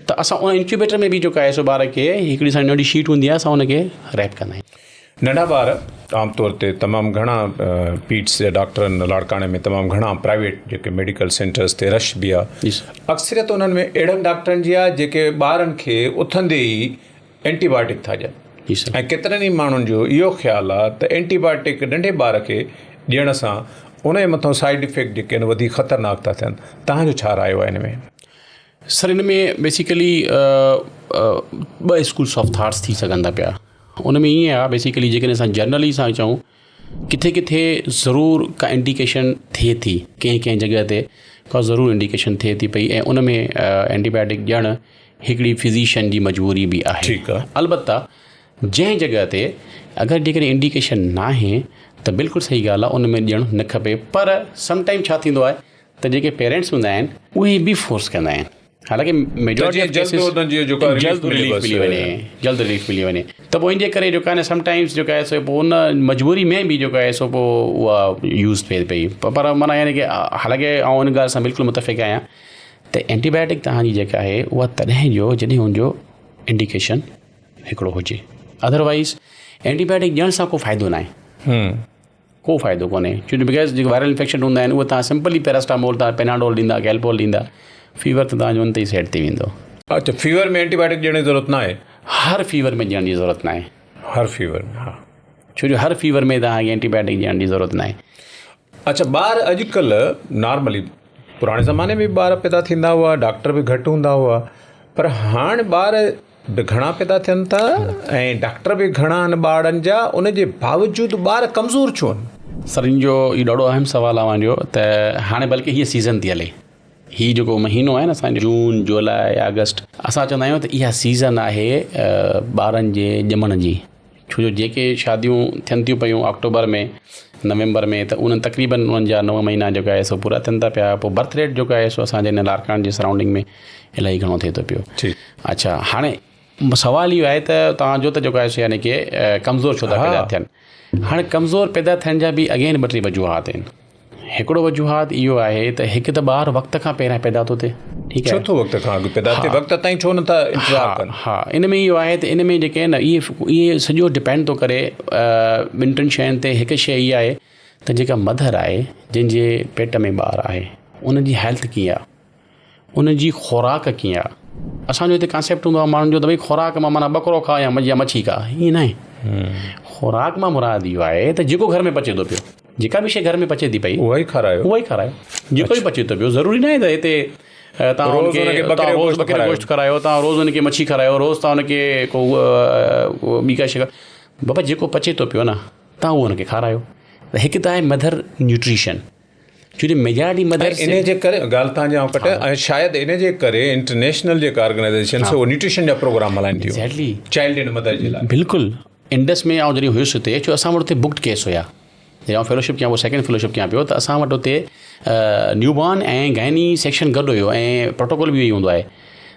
त असां उन इंक्यूबेटर में बि जेको आहे सो ॿार खे हिकिड़ी सां नंढी शीट हूंदी आहे, असां उनखे रैप कंदा आहियूं। नंढा ॿार आमतौर ते तमामु घणा पीट्स जे डॉक्टरनि लाड़काणे में तमामु घणा प्राइवेट जेके मेडिकल सेंटर्स ते रश बि आहे। अक्सरियत उन्हनि में अहिड़नि डॉक्टरनि जी आहे जेके ॿारनि खे उथंदे ई एंटीबायोटिक था ॾियनि, ऐं केतिरनि ई माण्हुनि जो इहो ख़्यालु आहे त एंटीबायोटिक नंढे ॿार खे ॾियण सां उन जे मथां साइड इफेक्ट जेके आहिनि वधीक ख़तरनाक था थियनि। तव्हांजो छा राय आहे हिन में? सर हिन में बेसिकली ॿ स्कूल्स ऑफ थाट्स थी सघनि था पिया। उन में ईअं आहे बेसिकली जेकॾहिं असां जनरली सां चऊं किथे किथे ज़रूरु का इंडिकेशन थिए थी, कंहिं जॻह ते का ज़रूरु इंडिकेशन थिए थी पई, ऐं उन में एंटीबायोटिक ॾियणु हिकिड़ी फिज़िशियन जी मजबूरी बि आहे। ठीकु आहे, अलबत्ता जंहिं जॻह ते अगरि जेकॾहिं इंडिकेशन न आहे त बिल्कुलु सही ॻाल्हि आहे, उन में ॾियणु न खपे। पर समटाइम छा थींदो आहे त जेके पेरेंट्स हूंदा आहिनि उहे बि फोर्स कंदा आहिनि, हालांकि मेजॉरिटी जल्द रिलीफ मिली वञे, त पोइ इनजे करे जेको आहे न समटाइम्स जेको आहे सो पोइ उन मजबूरी में बि जेको आहे सो पोइ उहा यूज़ थिए पई। पर माना यानी कि हालांकि आउं उन ॻाल्हि सां बिल्कुलु मुतफ़िक़ आहियां त एंटीबायोटिक तव्हांजी जेका आहे उहा तॾहिं ॾियो जॾहिं हुनजो इंडिकेशन हिकिड़ो हुजे, अदरवाइज़ एंटीबायोटिक ॾियण सां को फ़ाइदो न आहे, को फ़ाइदो कोन्हे। छो बिकॉज़ जेके वायरल इन्फेक्शन हूंदा आहिनि उहे तव्हां सिंपली पैरासिटामोल तव्हां पेनाडोल ॾींदा, कैलपोल ॾींदा, फीवर त तव्हांजो उन ते ई सेट थी वेंदो। अच्छा, फीवर में एंटीबायोटिक ॾियण जी ज़रूरत न आहे? हर फीवर में ॾियण जी ज़रूरत न आहे। हर फीवर में? हा, छो जो हर फीवर में तव्हांखे एंटीबायोटिक ॾियण जी ज़रूरत न आहे। अच्छा, ॿार अॼुकल्ह नॉर्मली पुराणे ज़माने में ॿार पैदा थींदा हुआ, डॉक्टर बि घटि हूंदा हुआ, पर हाणे ॿार बि घणा पैदा थियनि था ऐं डॉक्टर बि घणा आहिनि ॿारनि जा, उन जे बावजूदि ॿार कमज़ोर छो आहिनि? सभिनी जो इहो ॾाढो अहम सुवालु आहे मुंहिंजो, त हाणे बल्कि हीअ सीज़न थी हले, हीअ जेको महीनो आहे न असांजो जून जुलाई अगस्त, असां चवंदा आहियूं त इहा सीज़न आहे ॿारनि जे ॼमण जी। छो जो जेके शादियूं थियनि थियूं पियूं अक्टूबर में नवंबर में, त उन्हनि तक़रीबन उन्हनि जा 9 महीना जेका आहे सो पूरा थियनि था पिया। पोइ बर्थ रेट जेको आहे सो असांजे हिन लाड़काणे जे सराउंडिंग में इलाही घणो थिए थो पियो। अच्छा, हाणे सवाल इहो आहे त तव्हांजो त जेको आहे सो यानी कि कमज़ोर छो था पैदा थियनि। हाणे कमज़ोर पैदा थियण जा बि अगेन 2-3 वजूहात आहिनि। हिकिड़ो वजूहात इहो आहे त हिकु त ॿारु वक़्त खां पहिरियां पैदा थो थिए, ठीकु आहे, छो थो वक़्त खां अॻु पैदा थिए, वक़्त ताईं छो नथा इंतज़ारु कनि? हा, इन में इहो आहे त इन में जेके आहिनि इहे सॼो डिपेंड थो करे 2-3 शयुनि ते। हिकु शइ इहा आहे त जेका मदर आहे जंहिंजे पेट में ॿारु आहे उनजी हेल्थ कीअं आहे, उनजी खुराक कीअं आहे। असांजो हिते कॉन्सेप्ट हूंदो आहे माण्हुनि जो त भई खुराक मां माना ॿकरो खा या मच्छी खा, ईअं न आहे। खुराक मां मुराद इहो आहे त जेको घर में पचे थो पियो, जेका बि शइ घर में पचे थी पई उहा ई खारायो, जेको बि पचे थो पियो। ज़रूरी न आहे त हिते तव्हां रोज़ु बकरे गोश्त खारायो, तव्हां रोज़ु हुनखे मच्छी खारायो, रोज़ु तव्हां हुनखे को ॿी का शइ, बाबा जेको पचे थो पियो न तव्हां उहो हुनखे खारायो। त हिकु त आहे मदर न्यूट्रिशन, छो जो मेजॉरिटी मदर इन जे करे ॻाल्हि तव्हांजे आउं कटे, ऐं शायदि इन जे करे इंटरनेशनल जेका ऑर्गेनाइज़ेशन उहो न्यूट्रिशन जा प्रोग्राम हलाइनि थियूं एक्ज़ैक्टली चाइल्ड एंड मदर जे लाइ। बिल्कुलु, इंडस में आउं जॾहिं हुयुसि हुते, छो असां वटि हुते बुक्ड केस हुया, जॾहिं फेलोशिप कयां, पोइ सेकेंड फेलोशिप कयां पियो, त असां वटि हुते न्यूबॉर्न ऐं गाइनी सेक्शन गॾु हुयो ऐं प्रोटोकॉल बि हूंदो आहे।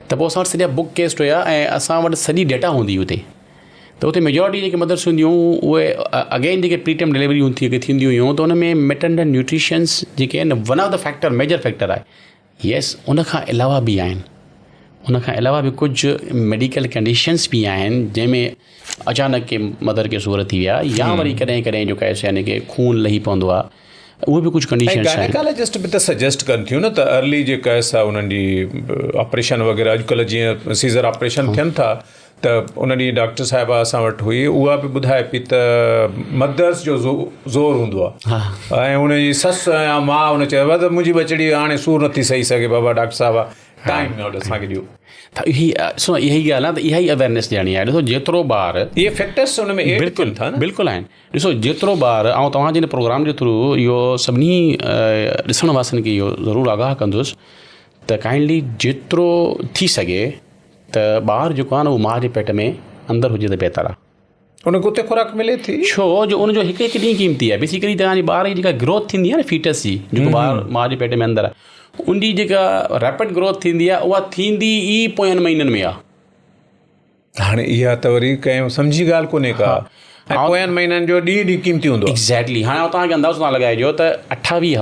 त पोइ असां वटि सॼा बुक केस हुया ऐं असां वटि सॼी डेटा हूंदी हुते। त हुते मेजॉरिटी जेके मदर्स हूंदियूं उहे अगेन जेके प्रीटर्म डिलीवरी थींदियूं हुयूं, त उन में मेटर्नल न्यूट्रिशन्स जेके आहिनि one of the factor, major factor आहे। येस, उन खां अलावा बि आहिनि, उन खां अलावा बि कुझु मेडिकल कंडीशन्स बि आहिनि जंहिंमें अचानक के मदर खे सूर थी विया, या वरी कॾहिं कॾहिं जेको आहे यानी कि खून लही पवंदो आहे, उहे बि कुझु कंडीशन्स आहिनि। गायनेकोलॉजिस्ट बि त सजेस्ट कनि थियूं न त अर्ली जेका आहे उन्हनि जी ऑपरेशन वग़ैरह अॼुकल्ह जीअं सीज़र ऑपरेशन थियनि था त उन ॾींहुं डॉक्टर साहिबा असां वटि हुई, उहा बि ॿुधाए पई त मदर्स जो ज़ोर हूंदो आहे ऐं उनजी ससु या माउ उन चयो त मुंहिंजी ॿचिड़ी हाणे सूर नथी सही सघे, बाबा डॉक्टर साहिबा टाइम असांखे ॾियो। त इहा ॻाल्हि आहे त इहा ई अवेयरनेस ॾियणी आहे। ॾिसो जेतिरो ॿार इहे फैक्टर्स हुन में बिल्कुलु बिल्कुलु आहिनि। ॾिसो जेतिरो ॿार ऐं तव्हांजे हिन प्रोग्राम जे थ्रू इहो सभिनी ॾिसण वासनि खे इहो ज़रूरु आगाह कंदुसि त काइंडली जेतिरो थी सघे त ॿारु जेको आहे न उहो माउ जे पेट में अंदरि हुजे त बहितर आहे। उनखे उते खुराक मिले थी, छो जो उनजो हिकु हिकु ॾींहुं क़ीमती आहे। बेसिकली तव्हांजे ॿार जी जेका ग्रोथ थींदी आहे न फीटस जी, जेको ॿारु माउ जे पेट में अंदरि आहे, उनजी जेका रैपिड ग्रोथ थींदी आहे उहा थींदी ई पोयनि महीननि में आहे। हाणे इहा त वरी कंहिं सम्झी ॻाल्हि कोन्हे का, ऐं पोयनि महीननि जो ॾींहुं क़ीमती हूंदो आहे। एक्ज़ैक्टली। हाणे तव्हांखे अंदाज़ो तव्हां लॻाइजो त 28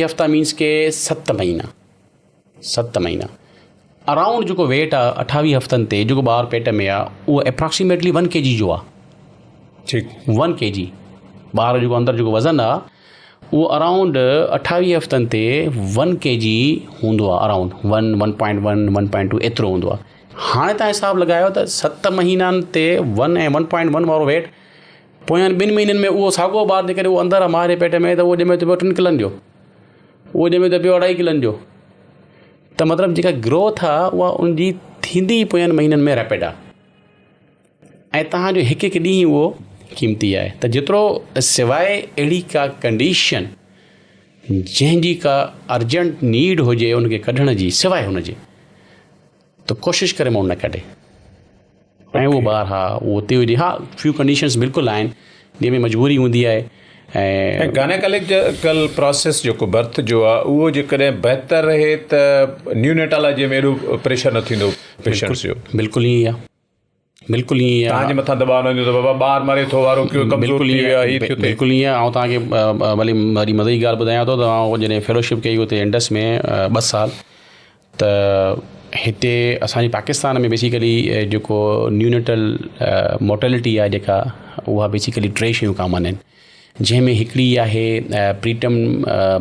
हफ़्ता मीन्स के 7 महीना अराउंड जेको वेट आहे 28 हफ़्तनि ते जेको ॿारु पेट में आहे उहो अप्रॉक्सीमेटली 1 kg जो आहे। ठीकु, 1 kg ॿार जेको अंदरि जेको वज़न आहे उहो अराउंड 28 हफ़्तनि ते 1 kg हूंदो आहे, अराउंड 1.1 1.2 एतिरो हूंदो आहे। हाणे तव्हां हिसाबु लॻायो त 7 महीननि ते 1 ऐं 1.1 वारो वेट, पोयनि 2 महीननि में उहो साॻियो ॿारु जेकॾहिं उहो अंदरि आहे माउ जे पेट में त उहो ॼमे थो पियो 3 किलनि जो, उहो ॼमे थो पियो 2.5 किलनि जो। त मतिलबु जेका ग्रोथ आहे उहा उनजी थींदी पोयनि महीननि में रैपिड आहे, ऐं तव्हांजो हिकु हिकु ॾींहुं उहो क़ीमती आहे। त जेतिरो सवाइ अहिड़ी का कंडीशन जंहिंजी का अर्जेंट नीड हुजे उनखे कढण जी, सवाइ हुनजे त कोशिशि करे माण्हू न कढे ऐं उहो ॿारु हा उहो उते हुजे। हा फ्यू कंडीशन्स बिल्कुलु आहिनि जंहिंमें मजबूरी हूंदी आहे। ऐं गायनेकोलॉजिकल प्रोसेस जेको बर्थ जो आहे उहो जेकॾहिं बहितर रहे त न्यूनेटालॉजी में एॾो प्रेशर न थींदो पेशेंट्स जो। बिल्कुलु ईअं आहे, बिल्कुलु ईअं आहे। तव्हांजे मथां दबाव न ईंदो त बाबा ॿारु मरे थो वारो बिल्कुलु ईअं, बिल्कुलु ईअं। ऐं तव्हांखे वरी मदद जी ॻाल्हि ॿुधायां थो त आउं जॾहिं फेलोशिप कई हुते इंडस में 2 साल, त हिते असांजी पाकिस्तान में बेसिकली जेको न्यूनेटल मोर्टेलिटी आहे जेका उहा बेसिकली 3 शयूं कॉमन आहिनि, जंहिंमें हिकिड़ी आहे प्रीटर्म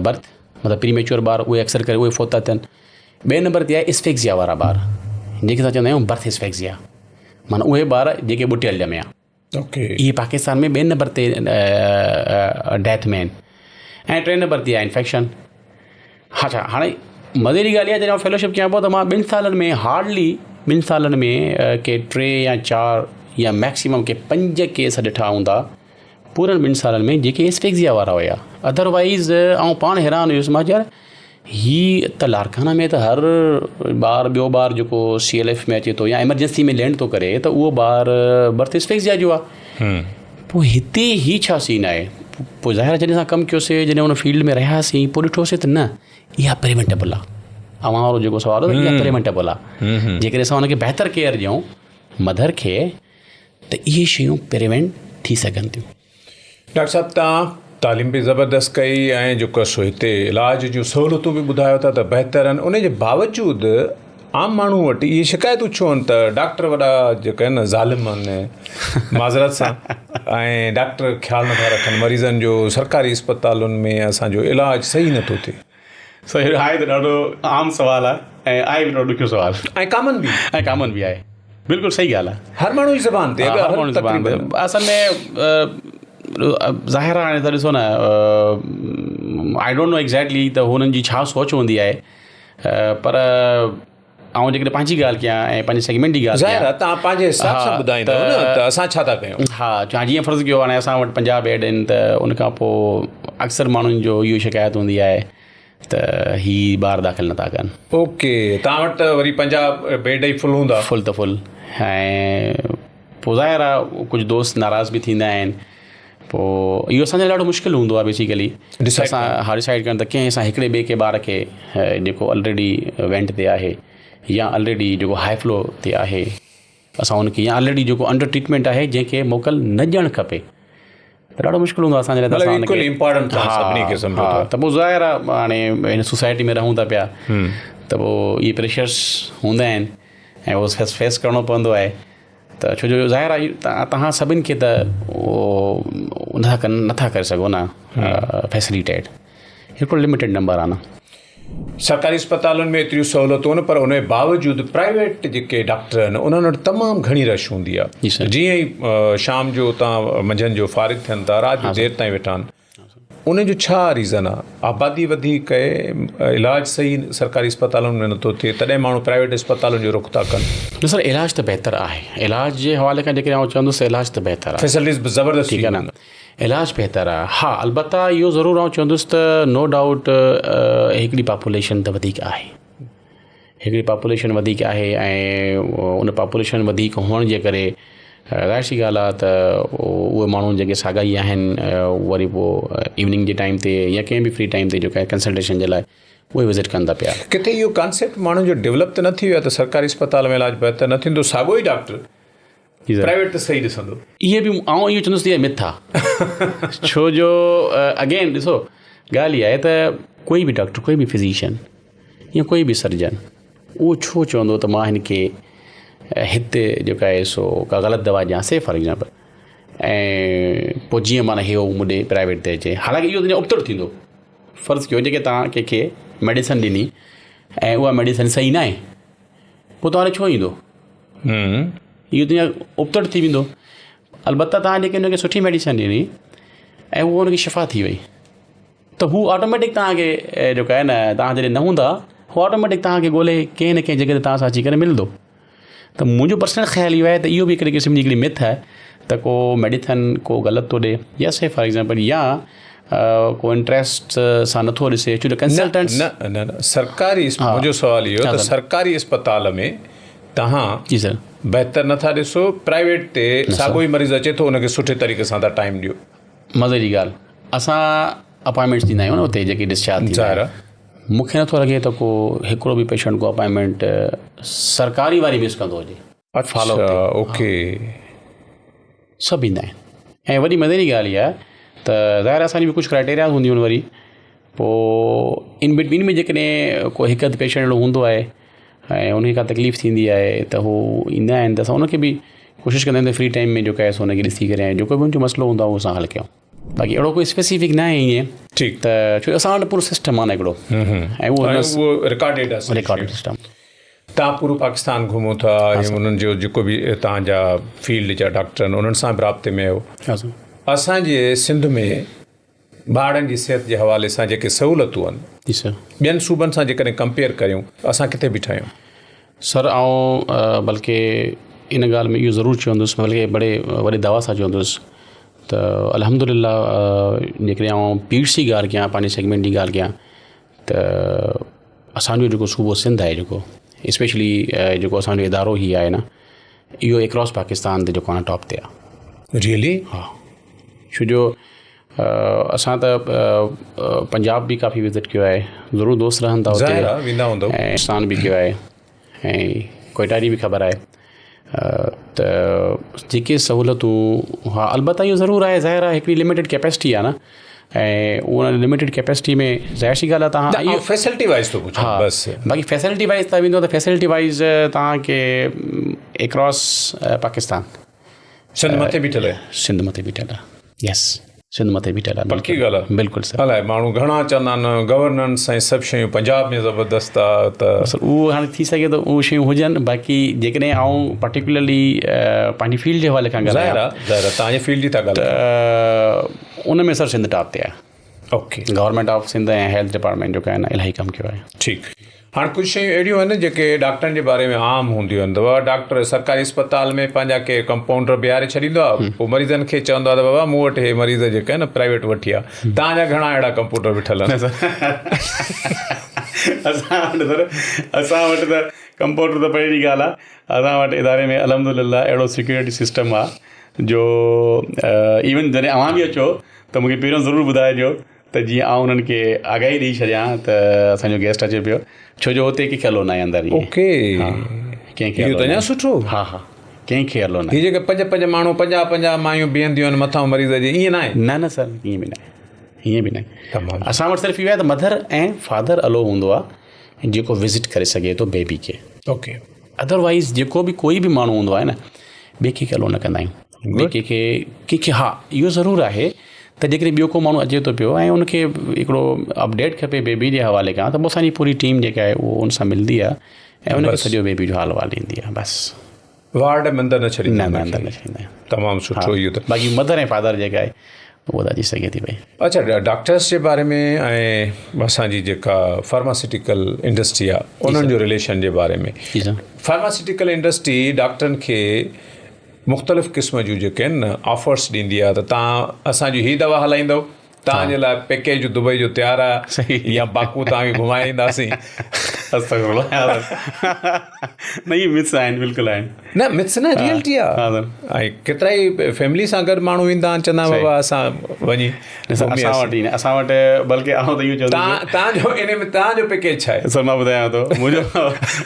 बर्थ, मतिलबु प्रीमेच्योर ॿार, उहे अक्सर करे उहे फोत था थियनि। 2 नंबर ते आहे एस्फेक्सिया वारा ॿार, जंहिंखे असां चवंदा आहियूं बर्थ एस्फेक्सिया, माना उहे ॿार जेके ॿुटियल ॼमिया। ओके, इहे पाकिस्तान में 2 नंबर ते डेथ में आहिनि। ऐं 3 नंबर ते आहे इन्फेक्शन। अच्छा, हाणे मज़े जी ॻाल्हि आहे जॾहिं फेलोशिप कयां पोइ त मां 2 सालनि में हार्डली 2 सालनि में के 3 या 4 या मैक्सिमम के 5 केस ॾिठा हूंदा पूरनि 2 सालनि में जेके एस्फेक्सिया वारा हुया। अदरवाइज़ आउं पाण हैरान हुयुसि, मां यार ही त लारकाना में त हर ॿियो ॿार जेको CLF में अचे थो या एमरजेंसी में लैंड थो करे त उहो ॿार बर्थ एस्फेक्सिया जो आहे। पोइ हिते ई छा सीन आहे? पोइ ज़ाहिर जॾहिं असां कमु कयोसीं, जॾहिं हुन फील्ड में रहियासीं, पोइ ॾिठोसीं त न, इहा प्रिवेंटेबल आहे। अवां वारो जेको सुवालु आहे इहा प्रिवेंटेबल आहे। जेकॾहिं असां हुनखे बहितर केयर ॾियूं मदर खे त इहे शयूं प्रिवेंट थी सघनि थियूं। डॉक्टर साहब तव्हां तालीम बि ज़बरदस्त कई ऐं जेको सो हिते इलाज जूं सहूलियतूं बि ॿुधायो था त बहितर आहिनि, उनजे बावजूदि आम माण्हू वटि इहे शिकायतूं छो आहिनि त डॉक्टर वॾा जेके आहिनि ज़ालिम आहिनि माज़रत सां, ऐं डॉक्टर ख़्यालु नथा रखनि मरीज़नि जो, सरकारी अस्पतालुनि में असांजो इलाजु सही नथो थिए। सही आहे त ॾाढो आम सुवालु आहे ऐं आहे बि ॾाढो ॾुखियो सुवालु ऐं कामन बि आहे। बिल्कुलु सही ॻाल्हि आहे। हर माण्हू जी ज़बान ते असल में ज़ाहिर आहे। हाणे त ॾिसो न, आई डोंट नो एक्ज़ैक्टली त हुननि जी छा सोच हूंदी आहे, पर ऐं जेकॾहिं पंहिंजी ॻाल्हि कयां ऐं पंहिंजे सेगमेंट जी ॻाल्हि कयां, तव्हां पंहिंजे हिसाब सां ॿुधाईंदव न त असां छा था कयूं। हा, जीअं फ़र्ज़ु कयो हाणे असां वटि 50 बेड आहिनि, त उनखां पोइ अक्सर माण्हुनि जो इहो शिकायत हूंदी आहे त ही ॿार दाख़िल नथा कनि। ओके, तव्हां वटि त वरी 50 बेड ई फुल हूंदा? फुल त फुल। ऐं पोइ ज़ाहिर आहे कुझु दोस्त नाराज़ बि थींदा आहिनि। पोइ इहो असांजे लाइ ॾाढो मुश्किल हूंदो आहे बेसिकली असां डिसाइड कनि त कंहिं असां हिकिड़े ॿिए के ॿार खे जेको ऑलरेडी वेंट ते आहे या ऑलरेडी जेको हाई फ्लो ते आहे, असां हुनखे या ऑलरेडी जेको अंडर ट्रीटमेंट आहे जंहिंखे मोकल न ॾियणु खपे, त ॾाढो मुश्किल हूंदो आहे असांजे लाइ। त पोइ ज़ाहिर आहे हाणे हिन सोसाइटी में रहूं था पिया, त पोइ इहे प्रेशर्स हूंदा आहिनि ऐं उहो फेस करिणो पवंदो आहे। त छो जो ज़ाहिर आहे तव्हां सभिनि खे त नथा करे सघो न फैसिलिटेट, हिकिड़ो लिमिटेड नंबर आहे न। सरकारी अस्पतालुनि में एतिरियूं सहूलियतूं आहिनि, पर उन जे बावजूदि प्राइवेट जेके डॉक्टर आहिनि उन्हनि वटि तमामु घणी रश हूंदी आहे। जीअं ई शाम जो तव्हां मंझंदि जो फारिग थियनि था, राति जो देरि ताईं वेठा आहिनि, उनजो छा रीज़न आहे? आबादी वधीक आहे, इलाजु सही सरकारी अस्पतालुनि में नथो थिए, तॾहिं माण्हू प्राइवेट अस्पतालुनि जो रुख़ था कनि? न सर, इलाजु त बहितर आहे, इलाज जे हवाले खां जेकॾहिं आउं चवंदुसि इलाजु त बहितर आहे, फैसिलिटीज़ ज़बरदस्त, ठीकु आहे न, इलाजु बहितर आहे। हा, अलबत्ता इहो ज़रूरु आउं चवंदुसि त नो डाउट हिकिड़ी पॉपुलेशन त वधीक आहे, हिकिड़ी पॉपुलेशन वधीक आहे, ऐं उन पॉपुलेशन वधीक हुअण जे करे ज़ाहिर सी ॻाल्हि आहे त उहे माण्हू जेके साॻाई आहिनि वरी पोइ इवनिंग जे टाइम ते या कंहिं बि फ्री टाइम ते जेका कंसल्टेशन जे लाइ उहे विज़िट कनि था पिया। किथे इहो कॉन्सेप्ट माण्हुनि जो डेवलप त न थी वियो आहे त सरकारी अस्पताल में इलाजु बहितर न थींदो, साॻियो ई डॉक्टर प्राइवेट त सही ॾिसंदो? इहे बि आउं इहो चवंदुसि इहा मिथ आहे। छो जो अगेन ॾिसो, ॻाल्हि इहा आहे त कोई बि डॉक्टर, कोई बि फिज़िशियन या कोई बि सर्जन उहो छो चवंदो त मां हिन खे हिते जेका आहे सो का ग़लति दवा ॾियां, से फॉर एग्ज़ाम्पल, ऐं पोइ जीअं माना इहो मुंहिंजे प्राइवेट ते अचे। हालांकि इहो तुंहिंजो उबतड़ थींदो, फ़र्ज़ु कयो जेके तव्हां कंहिंखे मेडिसन ॾिनी ऐं उहा मेडिसन सही न आहे, पोइ तव्हां छो ईंदो? इहो तुंहिंजा उबतड़ थी वेंदो। अलबत्ता तव्हां जेके हुनखे सुठी मेडिसन ॾिनी ऐं उहो हुनखे शिफ़ा थी वई त हू ऑटोमेटिक तव्हांखे जेको आहे न, तव्हां जॾहिं न हूंदा हू ऑटोमेटिक तव्हांखे ॻोल्हे कंहिं न कंहिं जॻह ते तव्हां सां अची करे मिलंदो। त मुंहिंजो पर्सनल ख़्यालु इहो आहे त इहो बि हिकिड़े क़िस्म जी हिकिड़ी मिथ आहे त को मेडिसन को ग़लति थो ॾिए, या से फॉर एग्ज़ाम्पल या को इंट्रस्ट सां नथो ॾिसे, छो जो कंसल्टेंट्स न सरकारी, मुंहिंजो सुवालु इहो त सरकारी अस्पताल में तव्हां जी सर बहितर नथा ॾिसो, प्राइवेट ते साॻियो ई मरीज़ अचे थो उनखे सुठे तरीक़े सां था टाइम ॾियो? मज़े जी ॻाल्हि, असां अपॉइंटमेंट्स ॾींदा आहियूं न उते जेकी डिस्चार्ज थींदा आहिनि, मूंखे नथो लॻे त को हिकिड़ो बि पेशेंट को अपॉइंटमेंट सरकारी वारी मिस कंदो हुजे। फॉलो ओके, सभु ईंदा आहिनि। ऐं वॾी मज़े जी ॻाल्हि इहा त ज़ाहिर असांजी बि कुझु क्राइटेरिया हूंदियूं आहिनि, वरी पोइ इन बिटवीन में जेकॾहिं को हिकु अधु पेशेंट अहिड़ो हूंदो आहे ऐं उनखे का तकलीफ़ थींदी आहे त हू ईंदा आहिनि, त असां उनखे बि कोशिशि कंदा आहियूं त फ्री टाइम में जेको आहे सो उनखे ॾिसी करे ऐं जेको बि उनजो मसइलो हूंदो आहे उहो असां हल कयूं। बाक़ी अहिड़ो कोई स्पेसिफिक न आहे ईअं, ठीकु, त छो असां वटि पूरो सिस्टम आहे न हिकिड़ो, ऐं उहो रिकॉर्डेड सिस्टम। तव्हां पूरो पाकिस्तान घुमो था, उन्हनि जो जेको बि तव्हांजा फील्ड जा डॉक्टर आहिनि उन्हनि सां बि राब्ते में आहियो। असांजे सिंध में ॿारनि जी सिहत जे हवाले सां जेके सहूलियतूं आहिनि ॿियनि सूबनि सां जेकॾहिं कंपेयर करियूं, असां किथे बीठा आहियूं? सर आउं बल्कि इन ॻाल्हि में इहो ज़रूरु चवंदुसि, बल्कि बड़े वॾे दवा सां चवंदुसि त अल्हम्दुलिल्लाह जेकॾहिं आउं पीट्स जी ॻाल्हि कयां, पंहिंजे सेगमेंट जी ॻाल्हि कयां, त असांजो जेको सूबो सिंध आहे, जेको स्पेशली जेको असांजो इदारो ई आहे न, इहो एक्रॉस पाकिस्तान ते जेको आहे टॉप ते आहे। रियली? हा, छो जो असां त पंजाब बि काफ़ी विज़िट कयो आहे, ज़रूरु दोस्त रहनि था उते, ऐं पाकिस्तान बि कयो आहे, ऐं कोयटा जी बि ख़बर आहे। त जेके सहूलियतूं, हा अलबत्ता इहो ज़रूरु आहे, ज़ाहिर आहे हिकिड़ी लिमिटेड कैपेसिटी आहे न, ऐं उन लिमिटेड कैपेसिटी में ज़ाहिर सी ॻाल्हि आहे तव्हां इहो फैसिलिटी वाइज़ थो पुछां। हा बसि, बाक़ी फैसिलिटी वाइज़ तव्हां वेंदो त फैसिलिटी वाइज़ तव्हांखे एक्रॉस पाकिस्तान सिंध मथे बीठल आहे, सिंध मथे बीठल आहे, यस सिंध मथे बीठल आहे, पक्की ॻाल्हि आहे, बिल्कुलु सर। अलाए माण्हू घणा चवंदा आहिनि गवर्नेंस ऐं सभु शयूं पंजाब में ज़बरदस्त आहे, त उहो हाणे थी सघे थो उहे शयूं हुजनि, बाक़ी जेकॾहिं आउं पर्टिकुलरली पंहिंजी फील्ड जे हवाले खां ॻाल्हायां, तव्हांजे फील्ड जी था ॻाल्हायो, उन में सर सिंध टॉप ते आहे। ओके, गवर्नमेंट ऑफ सिंध ऐं हेल्थ डिपार्टमेंट जेको आहे न इलाही कमु कयो आहे। ठीकु, हाणे कुझु शयूं अहिड़ियूं आहिनि जेके डॉक्टरनि जे बारे में आम हूंदियूं आहिनि। दवा डॉक्टर सरकारी अस्पताल में पंहिंजा के कंपाउंडर बीहारे छॾींदो आहे, पोइ मरीज़नि खे चवंदो आहे त बाबा मूं वटि हे मरीज़ जेके आहिनि प्राइवेट वठी आहे। तव्हांजा घणा अहिड़ा कंपाउंडर बीठल आहिनि? असां वटि त कंपाउंडर त पहिरीं ॻाल्हि आहे, असां वटि इदारे में अल्हम्दुलिल्लाह अहिड़ो सिक्योरिटी सिस्टम आहे जो इवन जॾहिं अवां बि अचो त मूंखे पहिरियों ज़रूरु ॿुधाइजो त जीअं आउं उन्हनि खे आगाही ॾेई छॾियां त असांजो गेस्ट अचे पियो, छो जो हुते कंहिंखे हलो न आहे अंदरि। ओके, कंहिंखे इहो त अञा सुठो। हा हा, कंहिंखे हलो न। हीअ जेके पंज माण्हू 50 मायूं बीहंदियूं आहिनि मथां मरीज़ जे, ईअं न आहे? न सर, ईअं बि न आहे, हीअं बि न आहे। असां वटि सिर्फ़ु इहो आहे त मदर ऐं फादर अलो हूंदो आहे जेको विज़िट करे सघे थो बेबी खे। ओके, अदरवाइज़ जेको बि कोई बि माण्हू हूंदो आहे न, ॿिए कंहिंखे अलो न कंदा आहियूं। ॿिए कंहिंखे हा इहो ज़रूरु आहे त जेकॾहिं ॿियो को माण्हू अचे थो पियो ऐं उनखे हिकिड़ो अपडेट खपे बेबी जे हवाले खां, त पोइ असांजी पूरी टीम जेका आहे उहो उन सां मिलंदी आहे ऐं उनखे सॼो बेबी जो हाल वाल ईंदी आहे। बसि वार्ड में अंदरि न छॾींदा न अंदरि न छॾींदा आहियूं। तमामु सुठो इहो त। बाक़ी मदर ऐं फादर जेका आहे उहो त अची सघे थी पई। अच्छा, डॉक्टर्स जे बारे में ऐं असांजी जेका फार्मास्यूटिकल इंडस्ट्री आहे उन्हनि जो रिलेशन जे बारे में। फार्मास्यूटिकल इंडस्ट्री डॉक्टरनि खे मुख़्तलिफ़ क़िस्म जूं जेके आहिनि न ऑफर्स ॾींदी आहे, त तव्हां असांजी हीअ दवा हलाईंदव, तव्हांजे लाइ पैकेज दुबई जो तयारु आहे, या बाकू तव्हांखे घुमाए ईंदासीं। न इहे मिथ्स आहिनि, बिल्कुलु आहिनि। न मिथ्स न, रियलिटी आहे। ऐं केतिरा ई फैमिली सां गॾु माण्हू ईंदा आहिनि, चवंदा बाबा असां वञी असां वटि बल्कि आउं त इहो चवंदो तव्हांजो इन में तव्हांजो पैकेज छा आहे? सर मां ॿुधायां थो, मुंहिंजो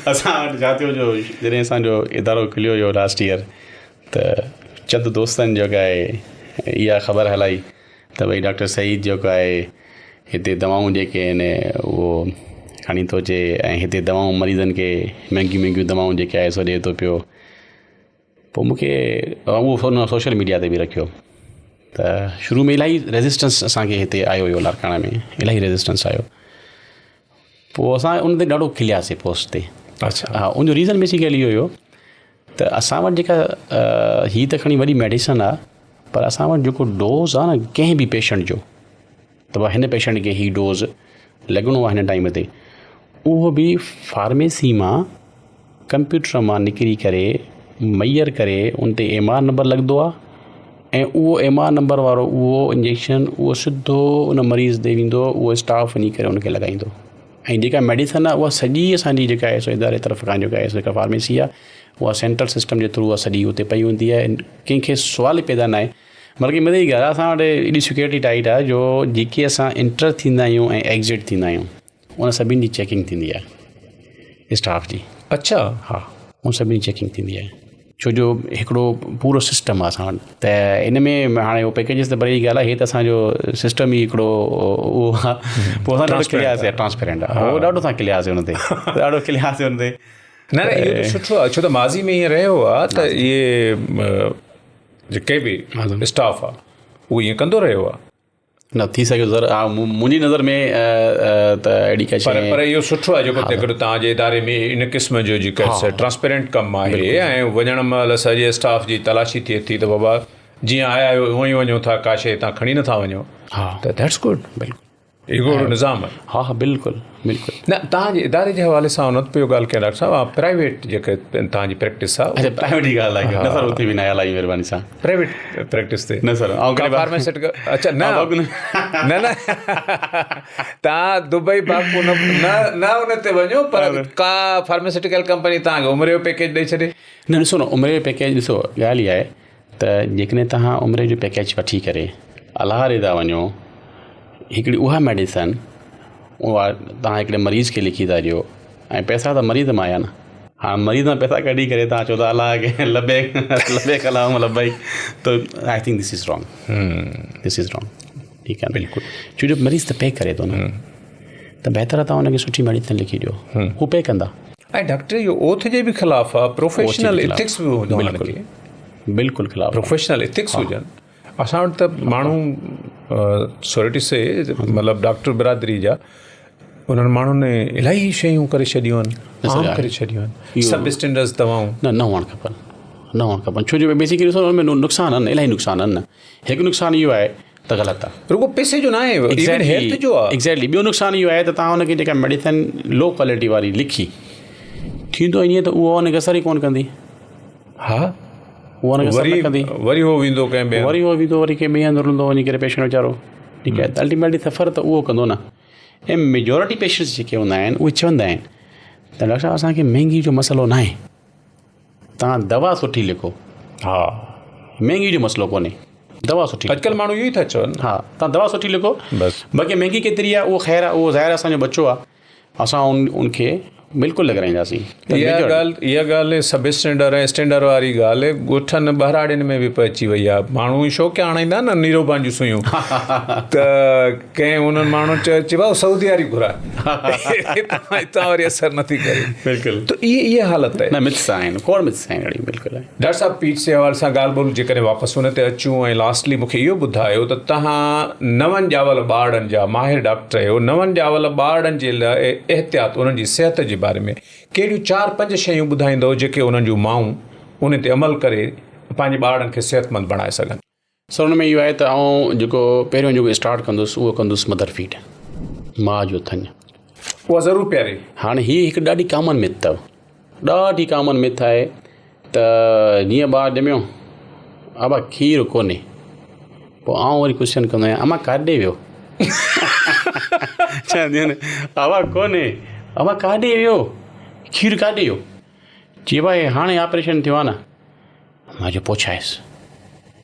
असां वटि छा थियो जो जॾहिं असांजो इदारो खुलियो हुयो लास्ट ईयर, त चंद दोस्तनि जेका आहे इहा ख़बर हलाई त भई डॉक्टर सईद जेको आहे हिते दवाऊं जेके आहिनि उहो खणी थो अचे ऐं हिते दवाऊं मरीज़नि खे महांगियूं दवाऊं जेके आहे सो ॾिए थो पियो। पोइ मूंखे उहो सोशल मीडिया ते बि रखियो, त शुरू में इलाही रेज़िस्टेंस असांखे हिते आयो हुयो लाड़काना में, इलाही रेज़िस्टेंस आयो। पोइ असां उन ते ॾाढो खिलियासीं पोस्ट ते। अच्छा। हा, उनजो रीज़न बेसिकली इहो हुयो त असां वटि जेका हीअ त खणी वॾी मेडिसन आहे, पर असां वटि जेको डोज़ आहे न कंहिं बि पेशेंट जो, त भाई हिन पेशेंट खे हीअ डोज़ लॻणो आहे हिन टाइम ते, उहो बि फार्मेसी मां कंप्यूटर मां निकिरी करे मैयर करे उन ते MR नंबर लॻंदो आहे, ऐं उहो MR नंबर वारो उहो इंजेक्शन उहो सिधो उन मरीज़ ॾे वेंदो, उहो स्टाफ वञी करे उनखे लॻाईंदो। ऐं जेका मेडिसन आहे उहा सॼी असांजी जेका आहे सो इदारे तरफ़ खां जेका आहे सो जेका फार्मेसी आहे उहा सेंट्रल सिस्टम जे थ्रू आहे, सॼी उते पई हूंदी आहे। कंहिंखे सुवाल ई पैदा न आहे। बल्कि मज़े जी ॻाल्हि आहे, असां वटि एॾी सिक्योरिटी टाइट आहे जो जेके असां इंटर थींदा आहियूं ऐं एग्ज़िट थींदा आहियूं उन सभिनी जी चेकिंग थींदी आहे स्टाफ जी। अच्छा। हा, उन सभिनी जी चेकिंग थींदी आहे, छो जो हिकिड़ो पूरो सिस्टम आहे असां वटि। त इन में हाणे उहो पैकेजिस त बड़ी ॻाल्हि आहे, हे त असांजो सिस्टम ई हिकिड़ो उहो आहे। पोइ असां ॾाढो खिलियासीं, ट्रांसपेरेंट आहे, उहो ॾाढो असां खिलियासीं हुन ते, ॾाढो खिलियासीं हुन ते। न इहो त सुठो आहे, छो त माज़ी में ईअं रहियो आहे त इहे जेके बि स्टाफ आहे उहो ईअं कंदो रहियो आहे। न थी सघे ज़रूरु, मुंहिंजी नज़र में त अहिड़ी का शइ, पर इहो सुठो आहे जेको तव्हांजे इदारे में इन क़िस्म जो जेका ट्रांसपेरेंट कमु आहे, ऐं वञण महिल सॼे स्टाफ जी तलाशी थिए थी त बाबा जीअं आया आहियो उहो ई वञो था, का शइ तव्हां खणी नथा वञो। हा, त दैट्स गुड। बिल्कुलु हिकिड़ो निज़ाम आहे। हा हा, बिल्कुलु बिल्कुलु। न तव्हांजे इदारे जे हवाले सां उन पियो ॻाल्हि कयां डॉक्टर साहिबु, प्राइवेट जेके तव्हांजी प्रैक्टिस आहे। अच्छा, प्राइवेट जी ॻाल्हि आहे, न सर उते बि न हलाई महिरबानी सां प्राइवेट प्रैक्टिस ते। न सर, फार्मासिस्ट। अच्छा, न न तव्हां दुबई बाकू न उन ते वञो, पर का फार्मास्यूटिकल कंपनी तव्हांखे उमिरि जो पैकेज ॾेई छॾे। न ॾिसो न, उमिरि जो पैकेज ॾिसो, ॻाल्हि इहा आहे त जेकॾहिं तव्हां उमिरि जो पैकेज वठी करे अलाहरे था वञो, हिकिड़ी उहा मेडिसन उहा तव्हां हिकिड़े मरीज़ खे लिखी था ॾियो, ऐं पैसा त मरीज़ मां आया न। हाँ, मरीज़ में पैसा कढी करे तव्हां चओ था अलाह खे लबे कलाम लबई, त I think this is wrong, this is wrong. ठीकु आहे, बिल्कुलु। छो जो मरीज़ त पे करे थो न, त बहितर आहे तव्हां हुनखे सुठी मेडिसिन लिखी ॾियो, हू पे कंदा। ऐं डॉक्टर इहो ओथ जे बि ख़िलाफ़ु आहे, प्रोफेशनल एथिक्स बि हुजनि, बिल्कुलु ख़िलाफ़ु, प्रोफेशनल एथिक्स हुजनि। असां वटि त माण्हू सॉरी से मतिलबु डॉक्टर बिरादरी जा उन्हनि माण्हुनि इलाही शयूं करे छॾियूं आहिनि, आम करे छॾियूं आहिनि, सब स्टैंडर्ड्स दवाऊं न हुअणु खपनि, न हुअणु खपनि। छो जो बेसिकली ॾिसो हुन में नुक़सान आहिनि, इलाही नुक़सान आहिनि। हिकु नुक़सानु इहो आहे त ग़लति आहे, रुगो पैसे जो न आहे, हेल्थ जो आहे। एक्ज़ैक्टली। ॿियो नुक़सानु इहो आहे त तव्हां हुनखे जेका मेडिसिन लो क्वालिटी वारी लिखी थींदो ईअं त उहो हुनखे असर ई कोन कंदी। हा, वरी हो वेंदो कंहिं वरी कंहिं ॿिए हंधि रुलंदो वञी करे पेशेंट वीचारो। ठीकु आहे, त अल्टीमेटली सफ़र त उहो कंदो न। ऐं मेजॉरिटी पेशेंट्स जेके हूंदा आहिनि उहे चवंदा आहिनि त डॉक्टर साहिबु असांखे महांगी जो मसइलो न आहे, तव्हां दवा सुठी लिखो। हा, महांगी जो मसइलो कोन्हे, दवा सुठी। अॼुकल्ह माण्हू इहो ई था चवनि। हा, तव्हां दवा सुठी लिखो बसि। बाक़ी महांगी केतिरी आहे उहो ख़ैर आहे, उहो ज़ाहिर असांजो बच्चो आहे, असां उनखे बिल्कुलु लॻाईंदासीं। इहा ॻाल्हि सब स्टैंडर्ड वारी ॻाल्हि ॻोठनि बहिराड़ियुनि में बि पइजी वई आहे। माण्हू शौक़ु आणींदा न नीरोबान जूं सुयूं त कंहिं उन्हनि माण्हू चए भाऊ सऊदी वारी घुराए हितां वरी असरु नथी करे। बिल्कुलु। त इहा हालत आहे। न मिथ्स आहिनि, खोड़ मिथ्स आहिनि अहिड़ी। बिल्कुलु आहे। डॉक्टर साहब पीठ सेवाल सां ॻाल्हि ॿोल जेकॾहिं वापसि हुन ते अचूं ऐं लास्टली मूंखे इहो ॿुधायो त तव्हां नवनि ॼावल ॿारनि जा माहिर डॉक्टर आहियो। नवनि ॼावल ॿारनि जे लाइ एहतियात उन्हनि जी सिहत जे बारे में कहिड़ियूं 4-5 शयूं ॿुधाईंदव जेके उन्हनि जूं माऊं उन ते अमल करे पंहिंजे ॿारनि खे सिहतमंद बणाए सघनि? सर हुन में इहो आहे त आउं जेको पहिरियों जेको स्टार्ट कंदुसि उहो कंदुसि मदर फीड, माउ जो थञ। उहा ज़रूरु प्यारी। हाणे हीअ हिकु ॾाढी कॉमन मिथ अथव, ॾाढी कॉमन मिथ आहे त जीअं ॿारु ॼमियो अबा खीरु कोन्हे, पोइ आउं वरी क्वेश्चन कंदो आहियां अमा काॾे वियो? चवंदियूं आहिनि अबा कोन्हे, अबा काॾे वियो, खीरु काॾे वियो? चइबो आहे हाणे ऑपरेशन थियो आहे न। मां चयो पुछाएसि,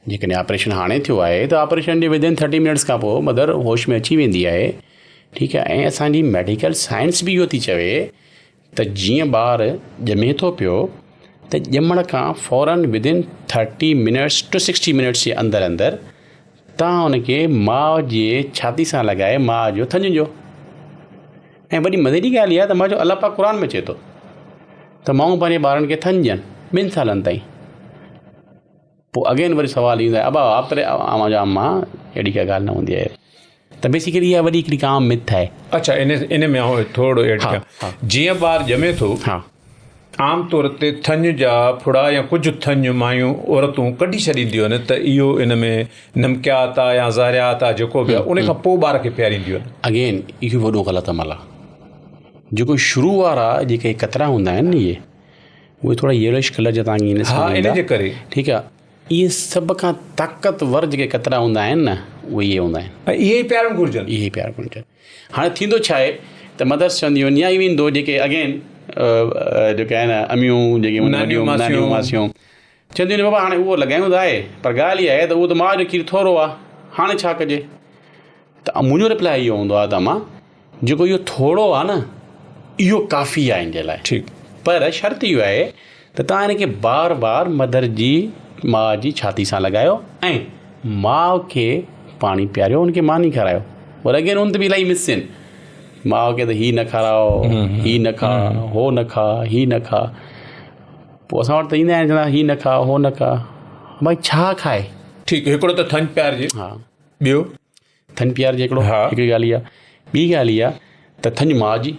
जेकॾहिं ऑपरेशन हाणे थियो आहे त ऑपरेशन जे विदिन 30 मिनट्स खां पोइ मदर होश में अची वेंदी आहे। ठीकु आहे। ऐं असांजी मेडिकल साइंस बि इहो थी चवे त जीअं ॿारु ॼमे थो पियो त ॼमण खां फ़ौरन विदिन 30 मिनट्स टू 60 मिनट्स जे अंदरि अंदरि तव्हां हुनखे माउ जे छाती सां लॻाए माउ जो थञ जो। ऐं वॾी मज़े जी ॻाल्हि इहा त मां जो अलाह पाक क़ुर में चए थो त माण्हू पंहिंजे ॿारनि खे थञ ॾियनि 2 सालनि ताईं। पोइ अगेन वरी सुवालु ईंदो आहे अबा आमा जा अम्मा अहिड़ी का ॻाल्हि न हूंदी आहे। त बेसिकली इहा वॾी हिकिड़ी काम मिथ आहे। अच्छा, इन में थोरो एड कयां। जीअं ॿारु ॼमे थो आम तौर ते थञ जा फुड़ा या कुझु थञ मायूं औरतूं कढी छॾींदियूं आहिनि त इहो इन में नमकियात आहे या ज़ारियात आहे जेको बि आहे उन खां पोइ ॿार खे पीआरींदियूं आहिनि। अगेन इहो वॾो ग़लति अमल आहे। जेको शुरू वारा जेके कतरा हूंदा आहिनि न इहे उहे थोरा येलोइश कलर जा तव्हांखे इन जे करे ठीकु आहे। इहे सभ खां ताक़तवर जेके कतरा हूंदा आहिनि न उहे इहे हूंदा आहिनि। इहे ई प्यारणु घुरिजनि। इहे ई प्यारणु घुरिजनि। हाणे थींदो छा आहे त मदर्स चवंदियूं आहिनि या ई वेंदो जेके अगेन जेके आहिनि अमियूं जेके नानियूं मासियूं चवंदियूं आहिनि बाबा हाणे उहो लॻायूं त आहे पर ॻाल्हि इहा आहे त उहो त माउ जो खीरु थोरो आहे, हाणे छा कजे? त मुंहिंजो रिप्लाई इहो हूंदो आहे त मां जेको इहो थोरो आहे न इहो काफ़ी आहे इन जे लाइ। ठीकु। पर शर्त इहो आहे त तव्हां हिनखे बार बार मदर जी माउ जी छाती सां लॻायो ऐं माउ खे पाणी पीआरियो, हुनखे मानी खारायो। पर अगेन उन ते बि इलाही मिस आहिनि। माउ खे त हीअ न खाराओ, हीअ न खा, हो न खा, हीअ न खा। पोइ असां वटि त ईंदा आहिनि चवंदा हीअ न खा, हो न खा। भई छा खाए? ठीकु, हिकिड़ो त थञ प्यारिजे। हा। ॿियो थञ प्यारिजे हिकिड़ो। हिकिड़ी ॻाल्हि इहा। ॿी ॻाल्हि इहा त थञ माउ जी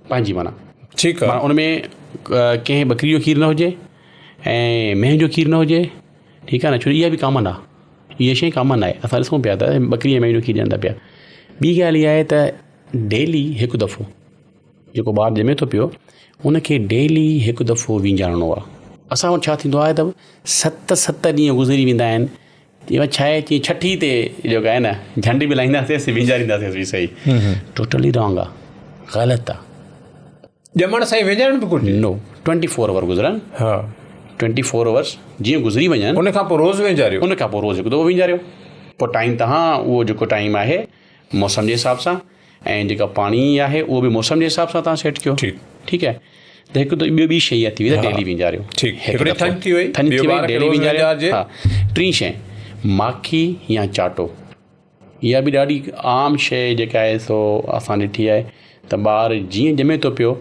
पंहिंजी माना। ठीकु आहे। उन में कंहिं बकरी जो खीरु न हुजे ऐं मेंह जो खीरु न हुजे। ठीकु आहे न, छो इहा बि कॉमन आहे। इहा शइ कॉमन आहे। असां ॾिसूं पिया त बकरी ऐं मेंह जो खीरु ॾियनि था पिया। ॿी ॻाल्हि इहा आहे त डेली हिकु दफ़ो जेको ॿारु ॼमे थो पियो उनखे डेली हिकु दफ़ो वींजाणणो आहे। असां वटि छा थींदो आहे त 7 ॾींहं गुज़री वेंदा आहिनि। इहा छा आहे कि छठी ते जेको आहे न झंडि बि लाहींदासीं वींजारींदासीं बि सही। टोटली रॉन्ग आहे, ग़लति आहे। ॼमण सां ई विञाइण बि घुरिजे? नो, 24 आवर गुज़रनि। हा, 24 आवर्स जीअं गुज़री वञनि उन खां पोइ रोज़ु विञारियो। उन खां पोइ रोज़ु हिकु दफ़ो विञारियो। पोइ टाइम तव्हां उहो जेको टाइम आहे मौसम जे हिसाब सां ऐं जेका पाणी आहे उहो बि मौसम जे हिसाब सां तव्हां सेट कयो। ठीकु आहे। त हिकु त ॿियो ॿी शइ थी वई त डेली विञारियो। हिकिड़ी थञ थी वई, डेली विञारियो। हा। टीं शइ माखी या चाटो। इहा बि ॾाढी आम शइ जेका आहे सो असां ॾिठी आहे त ॿारु जीअं ॼमे थो पियो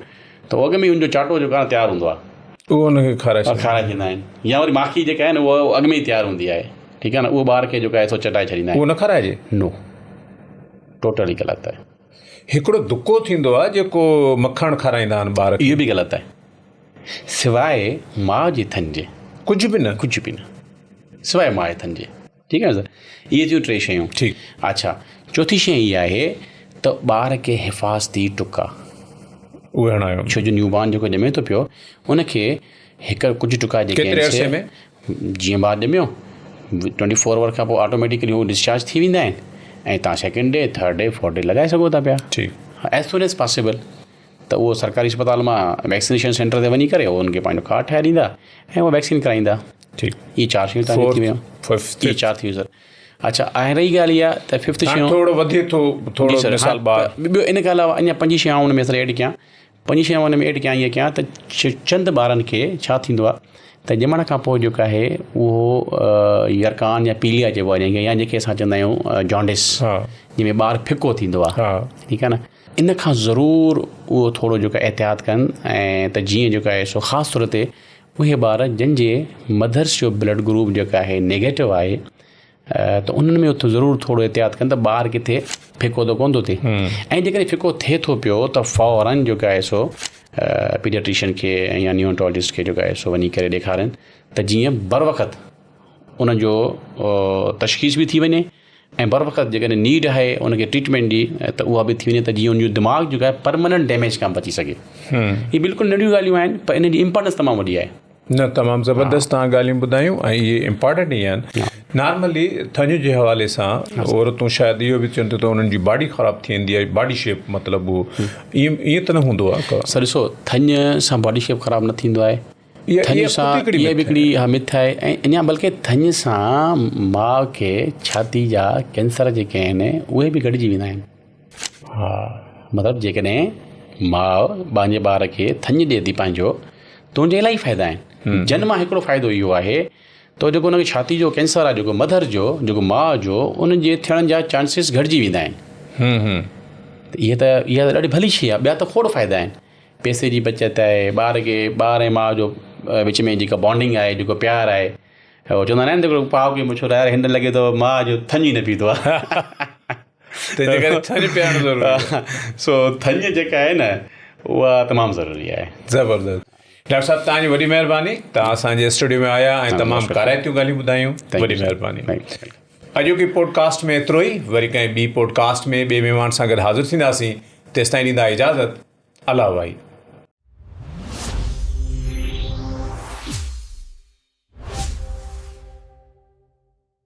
त अॻ में हुनजो चाटो जेको आहे तयारु हूंदो आहे उहो हुनखे खाराए छॾींदा आहिनि। या वरी माखी जेका आहे न उहा अॻ में ई तयारु हूंदी आहे। ठीकु आहे न, उहो ॿार खे जेको आहे सो चटाए छॾींदा आहिनि। उहो न खाराइजे? नो, टोटली ग़लति आहे। हिकिड़ो दुको थींदो आहे जेको मखणु खाराईंदा आहिनि ॿार खे। इहो बि ग़लति आहे। सवाइ माउ जे थञ जे कुझु बि न, कुझु बि न, सवाइ माउ जे थञ जे। ठीकु आहे सर। इहे थियूं 3 शयूं। ठीकु। अच्छा, चौथी शइ इहा आहे त ॿार खे हिफ़ाज़ती टुका उहे हणायो। छो जो न्यूबॉर्न जेको ॼमे थो पियो उनखे हिकु कुझु टुका जेके केतिरे अरसे में? जीअं ॿारु ॼमियो 24 आवर खां पोइ ऑटोमेटिकली उहो डिस्चार्ज थी वेंदा आहिनि ऐं तव्हां 2nd day 3rd day 4th day लॻाए सघो था पिया। ठीकु। As soon as possible. त उहो सरकारी अस्पताल मां वैक्सीनेशन सेंटर ते वञी करे उनखे पंहिंजो कार्ड ठाहे ॾींदा ऐं उहो वैक्सीन कराईंदा। ठीकु। इहे 4 शयूं तव्हां थी वियूं। इहे 4 थी वियूं सर। अच्छा, ऐं रही ॻाल्हि इहा त 5th शइ थोरो वधे थो थोरो मिसाल ॿार ॿियो इन खां अलावा अञा 5 शयूं हुन में सर एड कयां। पंज शयूं हुन में एड कयां इहे कयां त चंद ॿारनि खे छा थींदो आहे त ॼमण खां पोइ जेको आहे उहो यरकान या पीलिया चइबो आहे जंहिंखे, या जेके असां चवंदा आहियूं जॉन्डिस, जंहिंमें ॿारु फिको थींदो आहे, ठीकु आहे न। इन खां ज़रूरु उहो थोरो जेको एहतियात कनि ऐं त जीअं जेको आहे सो ख़ासि तौर ते उहे ॿार जंहिंजे मदर्स जो ब्लड ग्रुप जेका आहे नेगेटिव आहे त उन्हनि में उते ज़रूरु थोरो एहतियात कनि त ॿारु किथे फिको त कोन थो थिए। ऐं जेकॾहिं फिको थिए थो पियो त फ़ौरन जेको आहे सो पीडियाट्रिशियन खे या न्यूरोटोलॉजिस्ट खे जेको आहे सो वञी करे ॾेखारनि त जीअं बर वक़्तु उनजो तशख़ीस बि थी वञे ऐं बर वक़्तु जेकॾहिं नीड आहे उनखे ट्रीटमेंट जी त उहा बि थी वञे त जीअं उनजो दिमाग़ जेको आहे परमानेंट डैमेज खां बची सघे। इहे बिल्कुलु नंढियूं ॻाल्हियूं आहिनि पर इन जी इम्पोर्टेंस तमामु वॾी आहे। न, तमामु ज़बरदस्त तव्हां ॻाल्हियूं ॿुधायूं ऐं इहे इम्पॉर्टेंट ई आहिनि। नॉर्मली थञ जे हवाले सां औरतूं शायदि इहो बि चवनि थियूं त उन्हनि जी बॉडी ख़राबु थी वेंदी आहे, बॉडी शेप मतिलबु ईअं त न हूंदो आहे? सर ॾिसो, थञ सां बॉडी शेप ख़राबु न थींदो आहे। थञ सां इहा बि हिकिड़ी मिथ आहे। ऐं अञा बल्कि थञ सां माउ खे छाती जा कैंसर जेके आहिनि उहे बि घटिजी वेंदा आहिनि। मतिलबु जेकॾहिं माउ पंहिंजे ॿार खे थञ ॾिए थी पंहिंजो त उनजा इलाही फ़ाइदा आहिनि। जन्म हिकिड़ो फ़ाइदो इहो आहे त जेको उनखे छाती जो कैंसर आहे, जेको मदर जो, जेको माउ जो, उनजे थियण जा चांसिस घटिजी वेंदा आहिनि। त इहा त ॾाढी भली शइ आहे। ॿिया त खोड़ फ़ाइदा आहिनि। पैसे जी बचति आहे, ॿार ऐं माउ जो विच में जेका बॉन्डिंग आहे, जेको प्यारु आहे, उहो चवंदा आहिनि जेको पाउ खे मुछो यार हिन लॻे थो माउ जो थञ ई न पीतो आहे। सो थञ जेका आहे न उहा तमामु ज़रूरी आहे। ज़बरदस्त। डॉक्टर साहब, तव्हांजी वॾी महिरबानी, तव्हां असांजे स्टूडियो में आया ऐं तमामु काराइतियूं ॻाल्हियूं ॿुधायूं। वॾी महिरबानी। अॼोकी पॉडकास्ट में एतिरो ई। वरी कंहिं ॿी पॉडकास्ट में ॿिए महिमान सां गॾु हाज़िर थींदासीं। तेसिताईं ॾींदा इजाज़त। अला भाई।